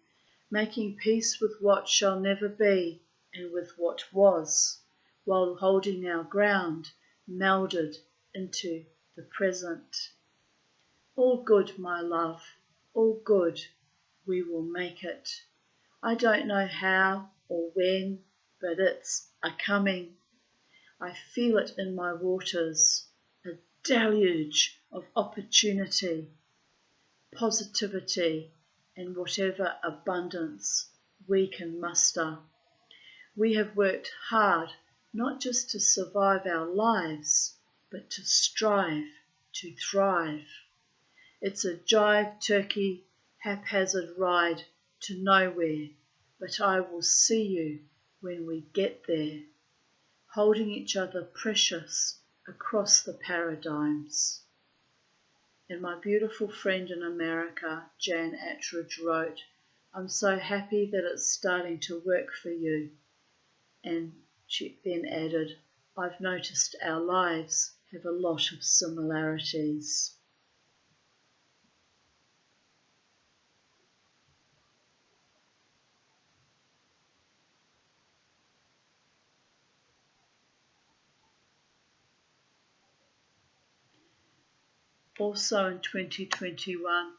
S1: making peace with what shall never be and with what was, while holding our ground melded into the present. All good, my love, all good. We will make it. I don't know how or when, but it's a-coming. I feel it in my waters, a deluge of opportunity, positivity, and whatever abundance we can muster. We have worked hard not just to survive our lives, but to strive to thrive. It's a jive turkey haphazard ride to nowhere, but I will see you when we get there, holding each other precious across the paradigms. And my beautiful friend in America, Jan Attridge, wrote, I'm so happy that it's starting to work for you. And she then added, I've noticed our lives have a lot of similarities. Also in 2021,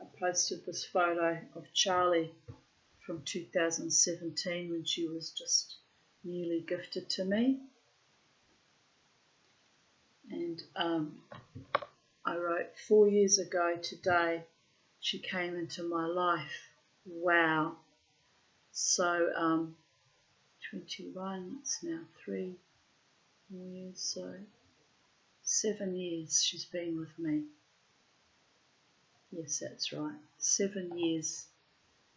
S1: I posted this photo of Charlie from 2017 when she was just newly gifted to me. And I wrote, 4 years ago today, she came into my life. Wow. So 21, it's now 3 years, so 7 years she's been with me. Yes, that's right. 7 years.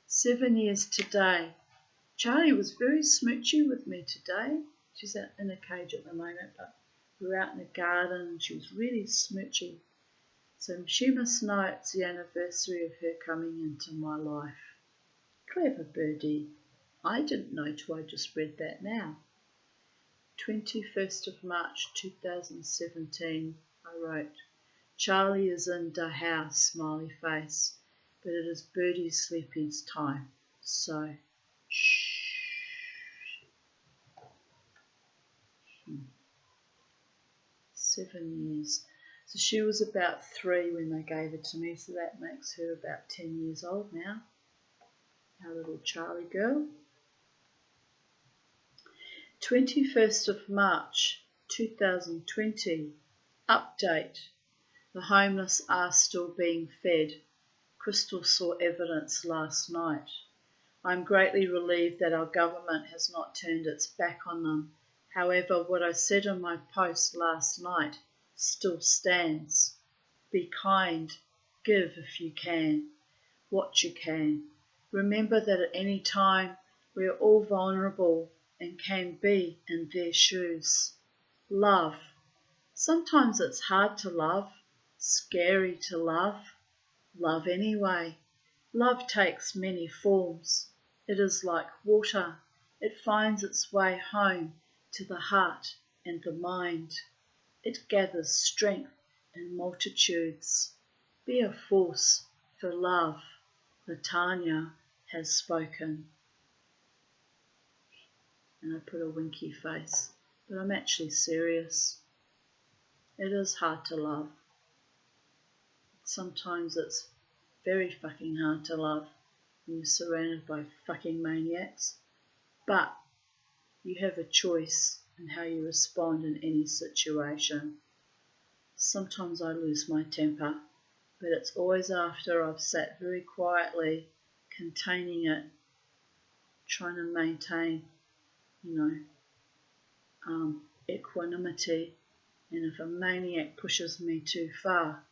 S1: 7 years today. Charlie was very smoochy with me today. She's in a cage at the moment, but we were out in the garden and she was really smoochy. So she must know it's the anniversary of her coming into my life. Clever birdie. I didn't know till I just read that now. 21st of March 2017, I wrote, Charlie is in the house, smiley face, but it is Birdie Sleepy's time, so shh. 7 years. So she was about 3 when they gave it to me, so that makes her about 10 years old now, our little Charlie girl. 21st of March 2020, update. The homeless are still being fed. Crystal saw evidence last night. I'm greatly relieved that our government has not turned its back on them. However, what I said in my post last night still stands. Be kind, give if you can, what you can. Remember that at any time we are all vulnerable and can be in their shoes. Love. Sometimes it's hard to love, scary to love. Love anyway. Love takes many forms. It is like water. It finds its way home to the heart and the mind. It gathers strength in multitudes. Be a force for love. Latanya has spoken. And I put a winky face, but I'm actually serious. It is hard to love. Sometimes it's very fucking hard to love when you're surrounded by fucking maniacs. But you have a choice in how you respond in any situation. Sometimes I lose my temper, but it's always after I've sat very quietly, containing it, trying to maintain, equanimity. And if a maniac pushes me too far,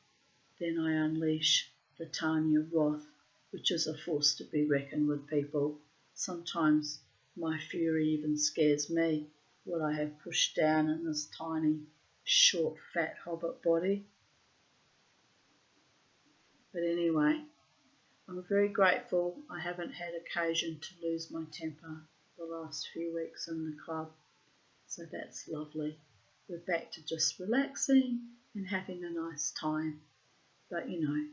S1: then I unleash the Tanya wrath, which is a force to be reckoned with, people. Sometimes my fury even scares me, what I have pushed down in this tiny, short, fat hobbit body. But anyway, I'm very grateful I haven't had occasion to lose my temper the last few weeks in the club, so that's lovely. We're back to just relaxing and having a nice time. But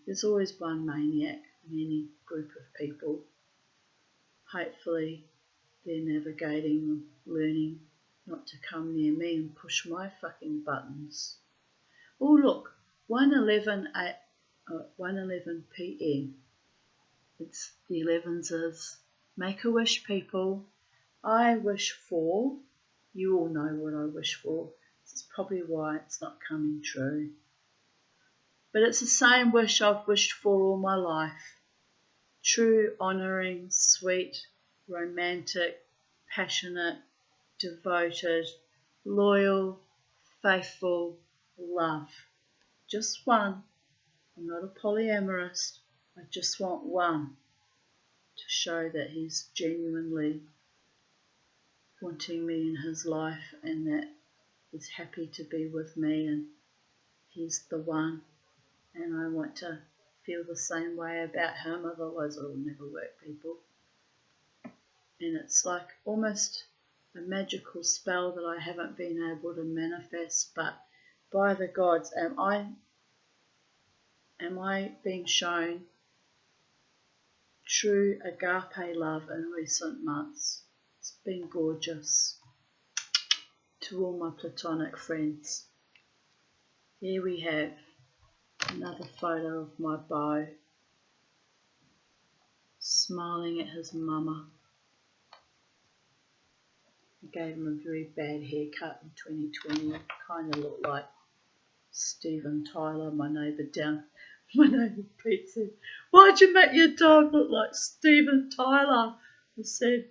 S1: there's always one maniac in any group of people. Hopefully they're navigating and learning not to come near me and push my fucking buttons. Oh look, 1:11 p.m. It's the 11s. Make a wish, people. I wish for, you all know what I wish for. It's probably why it's not coming true. But it's the same wish I've wished for all my life. True, honouring, sweet, romantic, passionate, devoted, loyal, faithful love. Just one. I'm not a polyamorous. I just want one to show that he's genuinely wanting me in his life and that he's happy to be with me and he's the one. And I want to feel the same way about him, otherwise it will never work, people. And it's like almost a magical spell that I haven't been able to manifest, but by the gods, am I being shown true agape love in recent months? It's been gorgeous. To all my platonic friends, here we have another photo of my beau smiling at his mama. I gave him a very bad haircut in 2020. Kind of looked like Steven Tyler, my neighbour Pete said, "Why'd you make your dog look like Steven Tyler?" I said,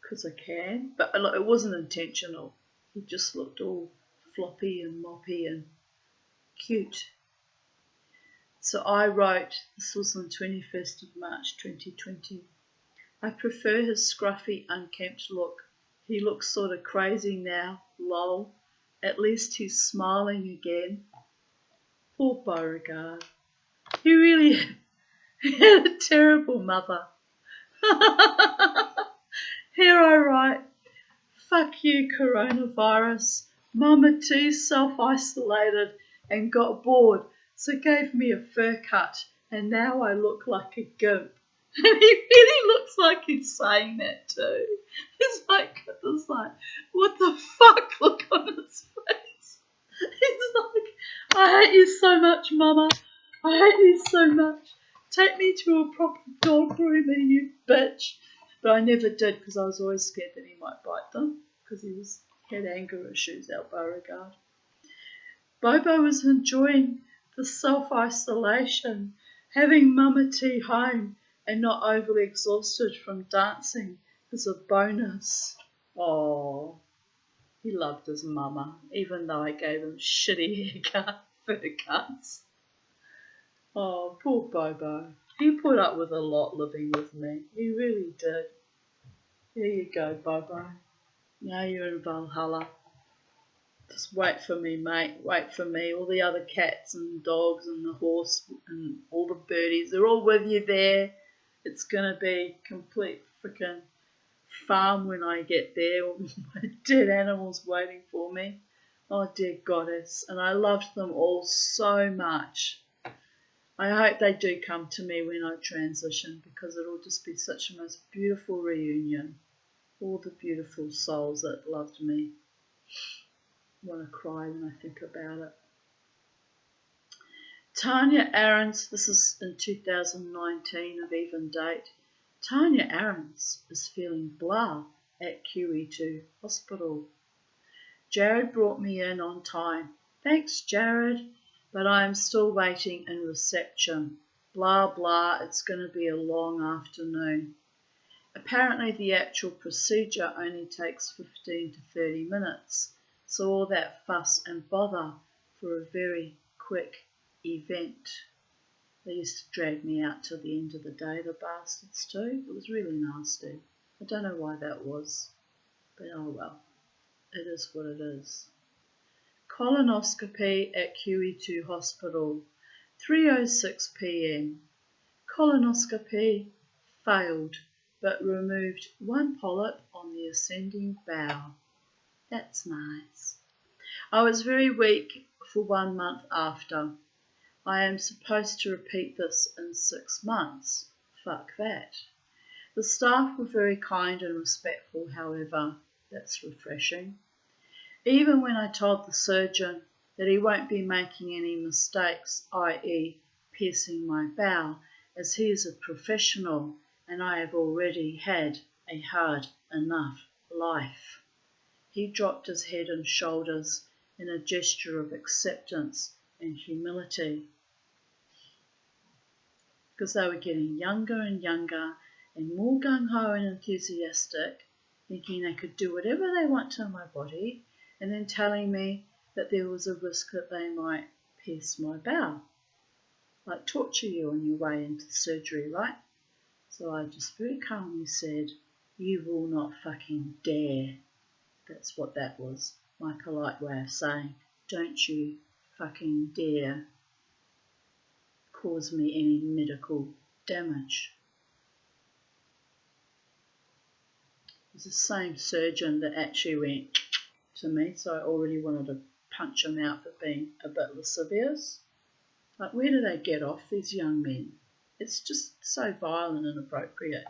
S1: "Because I can." But it wasn't intentional. He just looked all floppy and moppy and cute. So I wrote, this was on 21st of March 2020, "I prefer his scruffy, unkempt look. He looks sort of crazy now, lol. At least he's smiling again." Poor Beauregard. He really had a terrible mother. Here I write, "Fuck you, coronavirus. Mama T self-isolated and got bored, so gave me a fur cut, and now I look like a gimp." And he really looks like he's saying that too. It's like, what the fuck look on his face. He's like, "I hate you so much, Mama. I hate you so much. Take me to a proper dog groomer, you bitch." But I never did, because I was always scared that he might bite them, because he had anger issues, our Beauregard. Bobo was enjoying the self-isolation, having Mama T home and not overly exhausted from dancing is a bonus. Oh, he loved his mama, even though I gave him shitty haircuts. Oh, poor Bobo. He put up with a lot living with me. He really did. Here you go, Bobo. Now you're in Valhalla. Just wait for me, mate. Wait for me. All the other cats and dogs and the horse and all the birdies, they're all with you there. It's going to be complete freaking farm when I get there. All my dead animals waiting for me. Oh, dear goddess. And I loved them all so much. I hope they do come to me when I transition, because it'll just be such a most beautiful reunion. All the beautiful souls that loved me. I want to cry when I think about it. Tanya Aarons, this is in 2019 of even date. Tanya Aarons is feeling blah at QE2 hospital. Jared brought me in on time. Thanks, Jared, but I am still waiting in reception. Blah, blah, it's going to be a long afternoon. Apparently the actual procedure only takes 15 to 30 minutes, so all that fuss and bother for a very quick event. They used to drag me out till the end of the day, the bastards too. It was really nasty. I don't know why that was, but oh well, it is what it is. Colonoscopy at QE2 Hospital, 3:06 p.m. Colonoscopy failed, but removed one polyp on the ascending bowel. That's nice. I was very weak for 1 month after. I am supposed to repeat this in 6 months. Fuck that. The staff were very kind and respectful, however. That's refreshing. Even when I told the surgeon that he won't be making any mistakes, i.e. piercing my bowel, as he is a professional and I have already had a hard enough life. He dropped his head and shoulders in a gesture of acceptance and humility. Because they were getting younger and younger and more gung-ho and enthusiastic, thinking they could do whatever they want to my body, and then telling me that there was a risk that they might pierce my bowel. Like torture you on your way into the surgery, right? So I just very calmly said, "You will not fucking dare." That's what that was. My polite way of saying, don't you fucking dare cause me any medical damage. was the same surgeon that actually went to me, so I already wanted to punch him out for being a bit lascivious. Like, where do they get off, these young men? It's just so vile and inappropriate.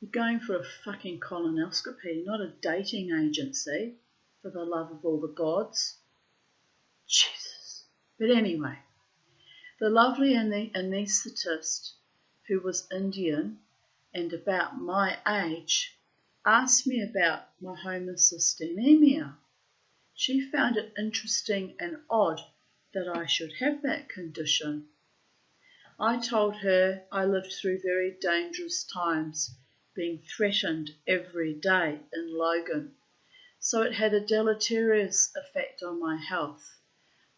S1: You're going for a fucking colonoscopy, not a dating agency, for the love of all the gods. Jesus. But anyway, the lovely anaesthetist, who was Indian and about my age, asked me about my homocystinemia. She found it interesting and odd that I should have that condition. I told her I lived through very dangerous times, being threatened every day in Logan, so it had a deleterious effect on my health.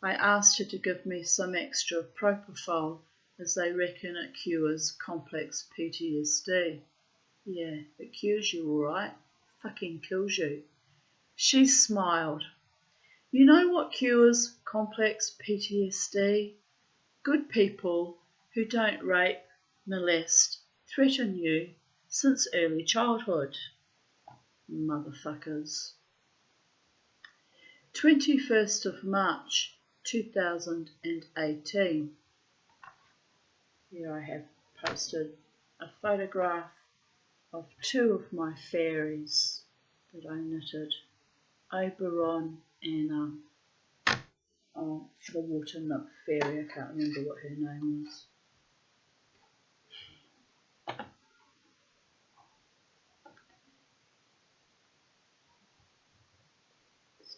S1: I asked her to give me some extra propofol, as they reckon it cures complex PTSD. Yeah, it cures you all right. Fucking kills you. She smiled. You know what cures complex PTSD? Good people who don't rape, molest, threaten you since early childhood. Motherfuckers. 21st of March 2018. Here I have posted a photograph of two of my fairies that I knitted, Oberon and the water nymph fairy. I can't remember what her name was.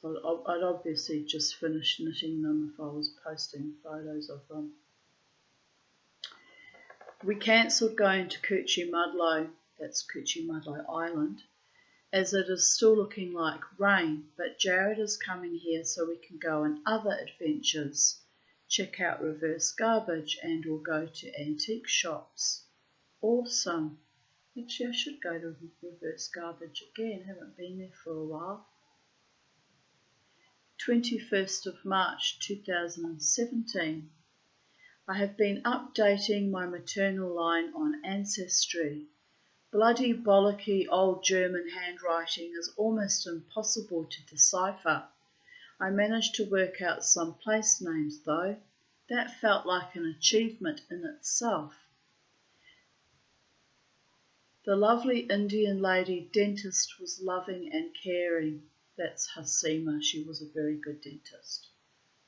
S1: So I'd obviously just finished knitting them if I was posting photos of them. We cancelled going to Cuchimudlo, that's Cuchimudlo Island, as it is still looking like rain, but Jared is coming here so we can go on other adventures, check out reverse garbage and or go to antique shops. Awesome. Actually, I should go to reverse garbage again, haven't been there for a while. 21st of March 2017. I have been updating my maternal line on Ancestry. Bloody bollocky old German handwriting is almost impossible to decipher. I managed to work out some place names though. That felt like an achievement in itself. The lovely Indian lady dentist was loving and caring. That's Hasima. She was a very good dentist.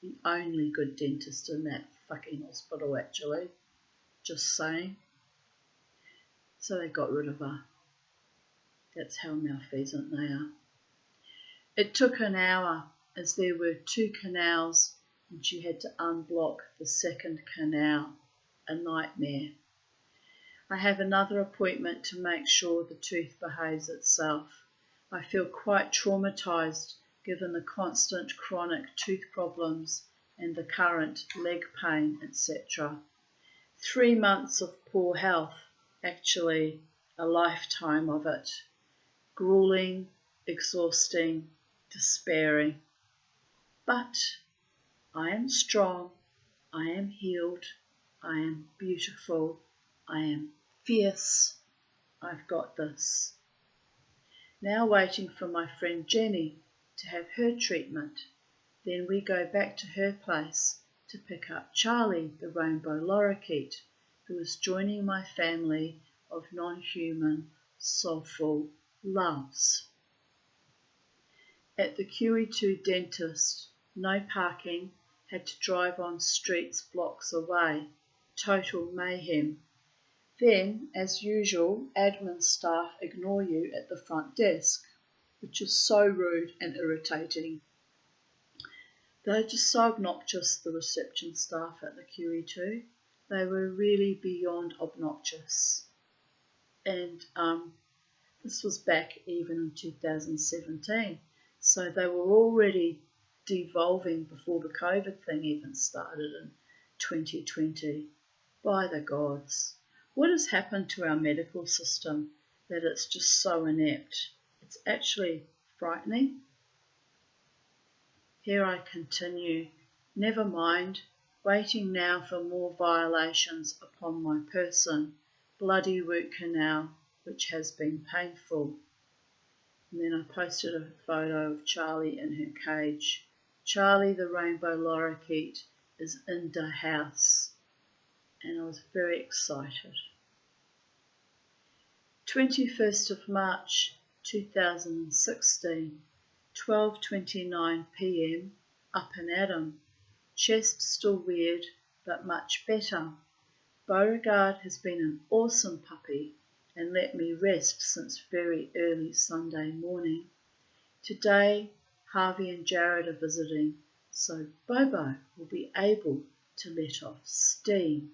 S1: The only good dentist in that fucking hospital, actually. Just saying. So they got rid of her. That's how malfeasant they are. It took an hour, as there were 2 canals and she had to unblock the second canal. A nightmare. I have another appointment to make sure the tooth behaves itself. I feel quite traumatised given the constant chronic tooth problems and the current leg pain, etc. 3 months of poor health, actually a lifetime of it. Grueling, exhausting, despairing. But I am strong, I am healed, I am beautiful, I am fierce. I've got this. Now waiting for my friend Jenny to have her treatment. Then we go back to her place to pick up Charlie, the rainbow lorikeet, who is joining my family of non-human, soulful loves. At the QE2 dentist, no parking, had to drive on streets blocks away. Total mayhem. Then, as usual, admin staff ignore you at the front desk, which is so rude and irritating. They're just so obnoxious, the reception staff at the QE2. They were really beyond obnoxious. And this was back even in 2017. So they were already devolving before the COVID thing even started in 2020. By the gods. What has happened to our medical system that it's just so inept? It's actually frightening. Here I continue. Never mind, waiting now for more violations upon my person. Bloody root canal. which has been painful. And then I posted a photo of Charlie in her cage. Charlie the rainbow lorikeet is in the house, and I was very excited. 21st of March 2016, 12:29 p.m, up and at 'em. Chest still weird, but much better. Beauregard has been an awesome puppy and let me rest since very early Sunday morning. Today, Harvey and Jared are visiting, so Bobo will be able to let off steam.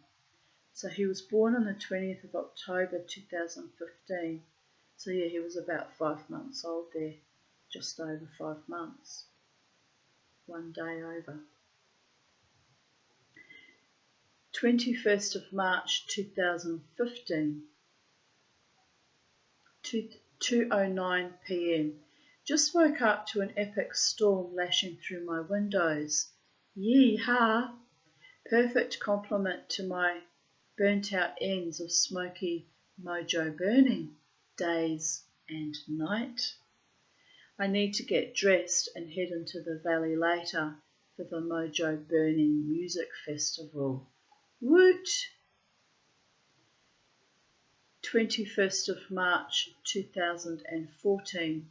S1: So he was born on the 20th of October 2015. So yeah, he was about 5 months old there, just over 5 months. One day over. 21st of March 2015, 2:09 p.m. Just woke up to an epic storm lashing through my windows. Yee-haw! Perfect complement to my burnt out ends of smoky mojo burning days and night. I need to get dressed and head into the valley later for the Mojo Burning Music Festival. Woot! 21st of March 2014.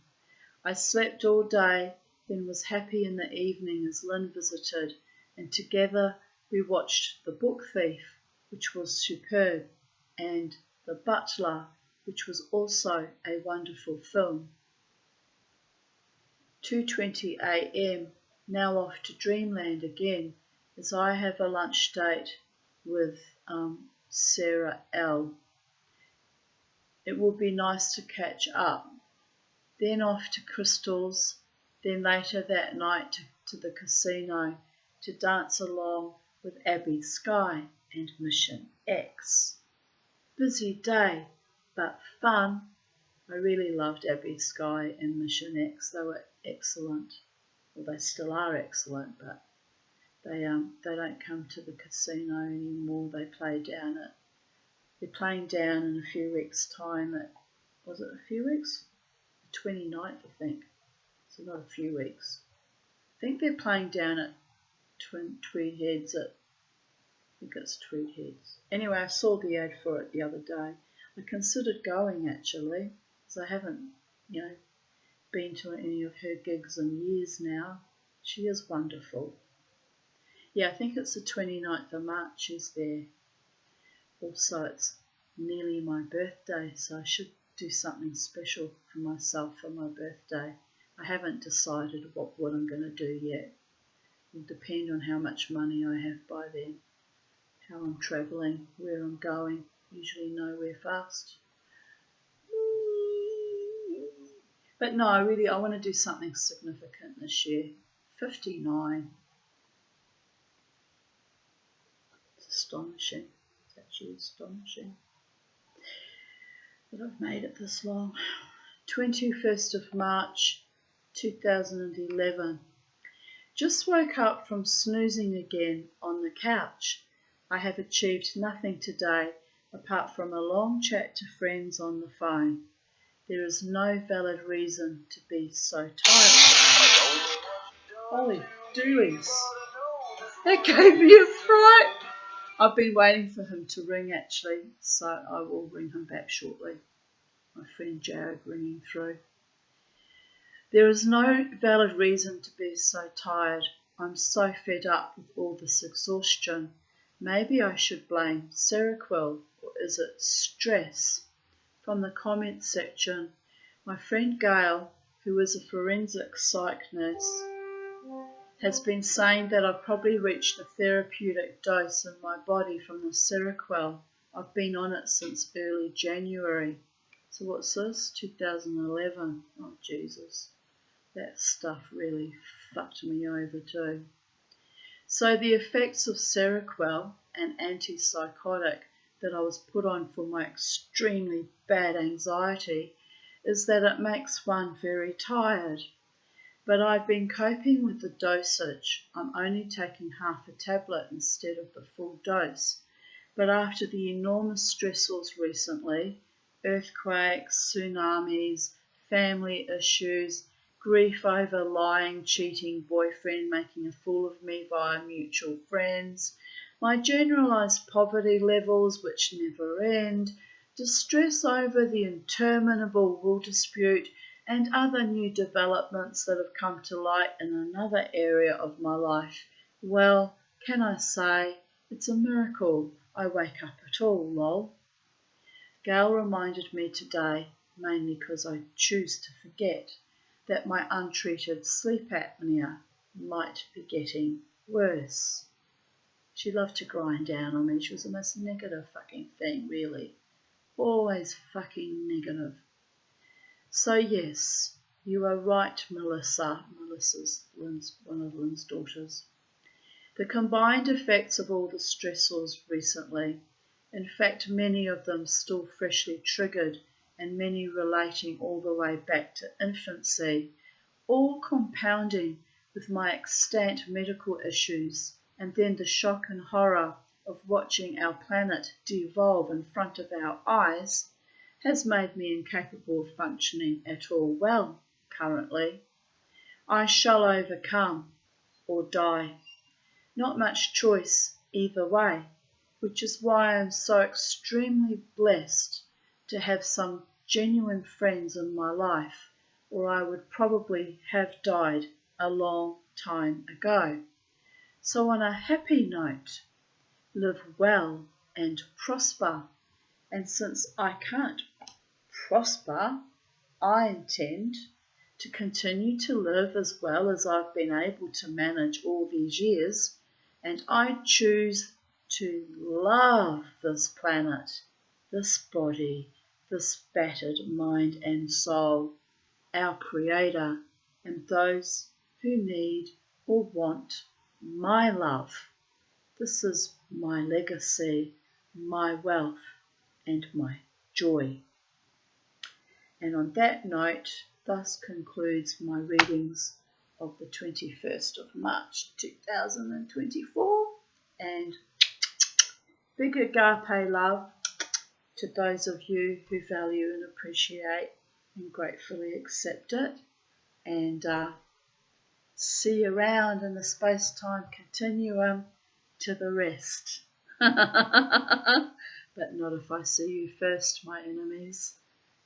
S1: I slept all day, then was happy in the evening as Lynn visited, and together we watched The Book Thief, which was superb, and The Butler, which was also a wonderful film. 2:20 a.m, now off to Dreamland again, as I have a lunch date with Sarah L. It will be nice to catch up. Then off to Crystal's, then later that night to the casino to dance along with Abby Sky and Mission X. Busy day, but fun. I really loved Abby Sky and Mission X. They were excellent. Well, they still are excellent, but they don't come to the casino anymore. They play down at. They're playing down in a few weeks' time. Was it a few weeks? The 29th, I think. So not a few weeks. I think they're playing down at Tweed Heads. I think it's Tweed Heads. Anyway, I saw the ad for it the other day. I considered going actually, because I haven't, been to any of her gigs in years now. She is wonderful. Yeah, I think it's the 29th of March she's there. Also, it's nearly my birthday, so I should do something special for myself for my birthday. I haven't decided what I'm going to do yet. It will depend on how much money I have by then, how I'm travelling, where I'm going, usually nowhere fast. But no, I want to do something significant this year. 59. It's astonishing. It's actually astonishing that I've made it this long. 21st of March 2011. Just woke up from snoozing again on the couch. I have achieved nothing today apart from a long chat to friends on the phone. There is no valid reason to be so tired. Holy doolies. That gave me a fright. I've been waiting for him to ring actually, so I will ring him back shortly. My friend Jared ringing through. There is no valid reason to be so tired. I'm so fed up with all this exhaustion. Maybe I should blame Seroquel, or is it stress? From the comments section, my friend Gail, who is a forensic psych nurse, has been saying that I've probably reached a therapeutic dose in my body from the Seroquel. I've been on it since early January. So what's this? 2011. Oh, Jesus. That stuff really fucked me over too. So the effects of Seroquel, an antipsychotic that I was put on for my extremely bad anxiety, is that it makes one very tired. But I've been coping with the dosage. I'm only taking half a tablet instead of the full dose. But after the enormous stressors recently, earthquakes, tsunamis, family issues, grief over lying, cheating boyfriend making a fool of me via mutual friends, my generalised poverty levels which never end, distress over the interminable will dispute, and other new developments that have come to light in another area of my life. Well, can I say, it's a miracle I wake up at all, lol. Gail reminded me today, mainly because I choose to forget, that my untreated sleep apnea might be getting worse. She loved to grind down on me. She was the most negative fucking thing, really. Always fucking negative. So yes, you are right, Melissa. Melissa's one of Lynn's daughters. The combined effects of all the stressors recently, in fact many of them still freshly triggered and many relating all the way back to infancy, all compounding with my extant medical issues and then the shock and horror of watching our planet devolve in front of our eyes, has made me incapable of functioning at all well currently. I shall overcome or die. Not much choice either way, which is why I'm so extremely blessed to have some genuine friends in my life, or I would probably have died a long time ago. So on a happy note, live well and prosper, and since I can't prosper, I intend to continue to live as well as I've been able to manage all these years, and I choose to love this planet, this body, this battered mind and soul, our Creator, and those who need or want my love. This is my legacy, my wealth, and my joy. And on that note, thus concludes my readings of the 21st of March 2024. And big agape love to those of you who value and appreciate and gratefully accept it. And see you around in the space-time continuum to the rest. But not if I see you first, my enemies.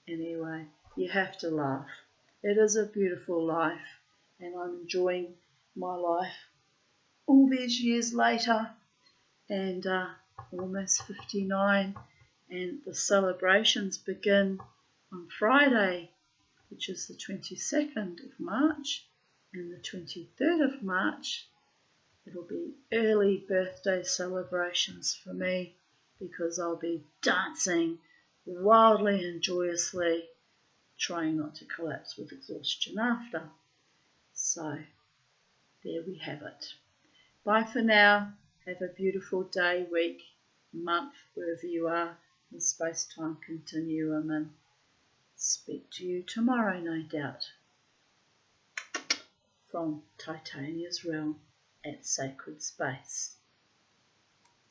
S1: Anyway, you have to laugh. It is a beautiful life, and I'm enjoying my life all these years later, and almost 59, and the celebrations begin on Friday, which is the 22nd of March, and the 23rd of March. It'll be early birthday celebrations for me because I'll be dancing wildly and joyously, trying not to collapse with exhaustion after. So, there we have it. Bye for now. Have a beautiful day, week, month, wherever you are in the space-time continuum, and speak to you tomorrow, no doubt, from Titania's realm at Sacred Space.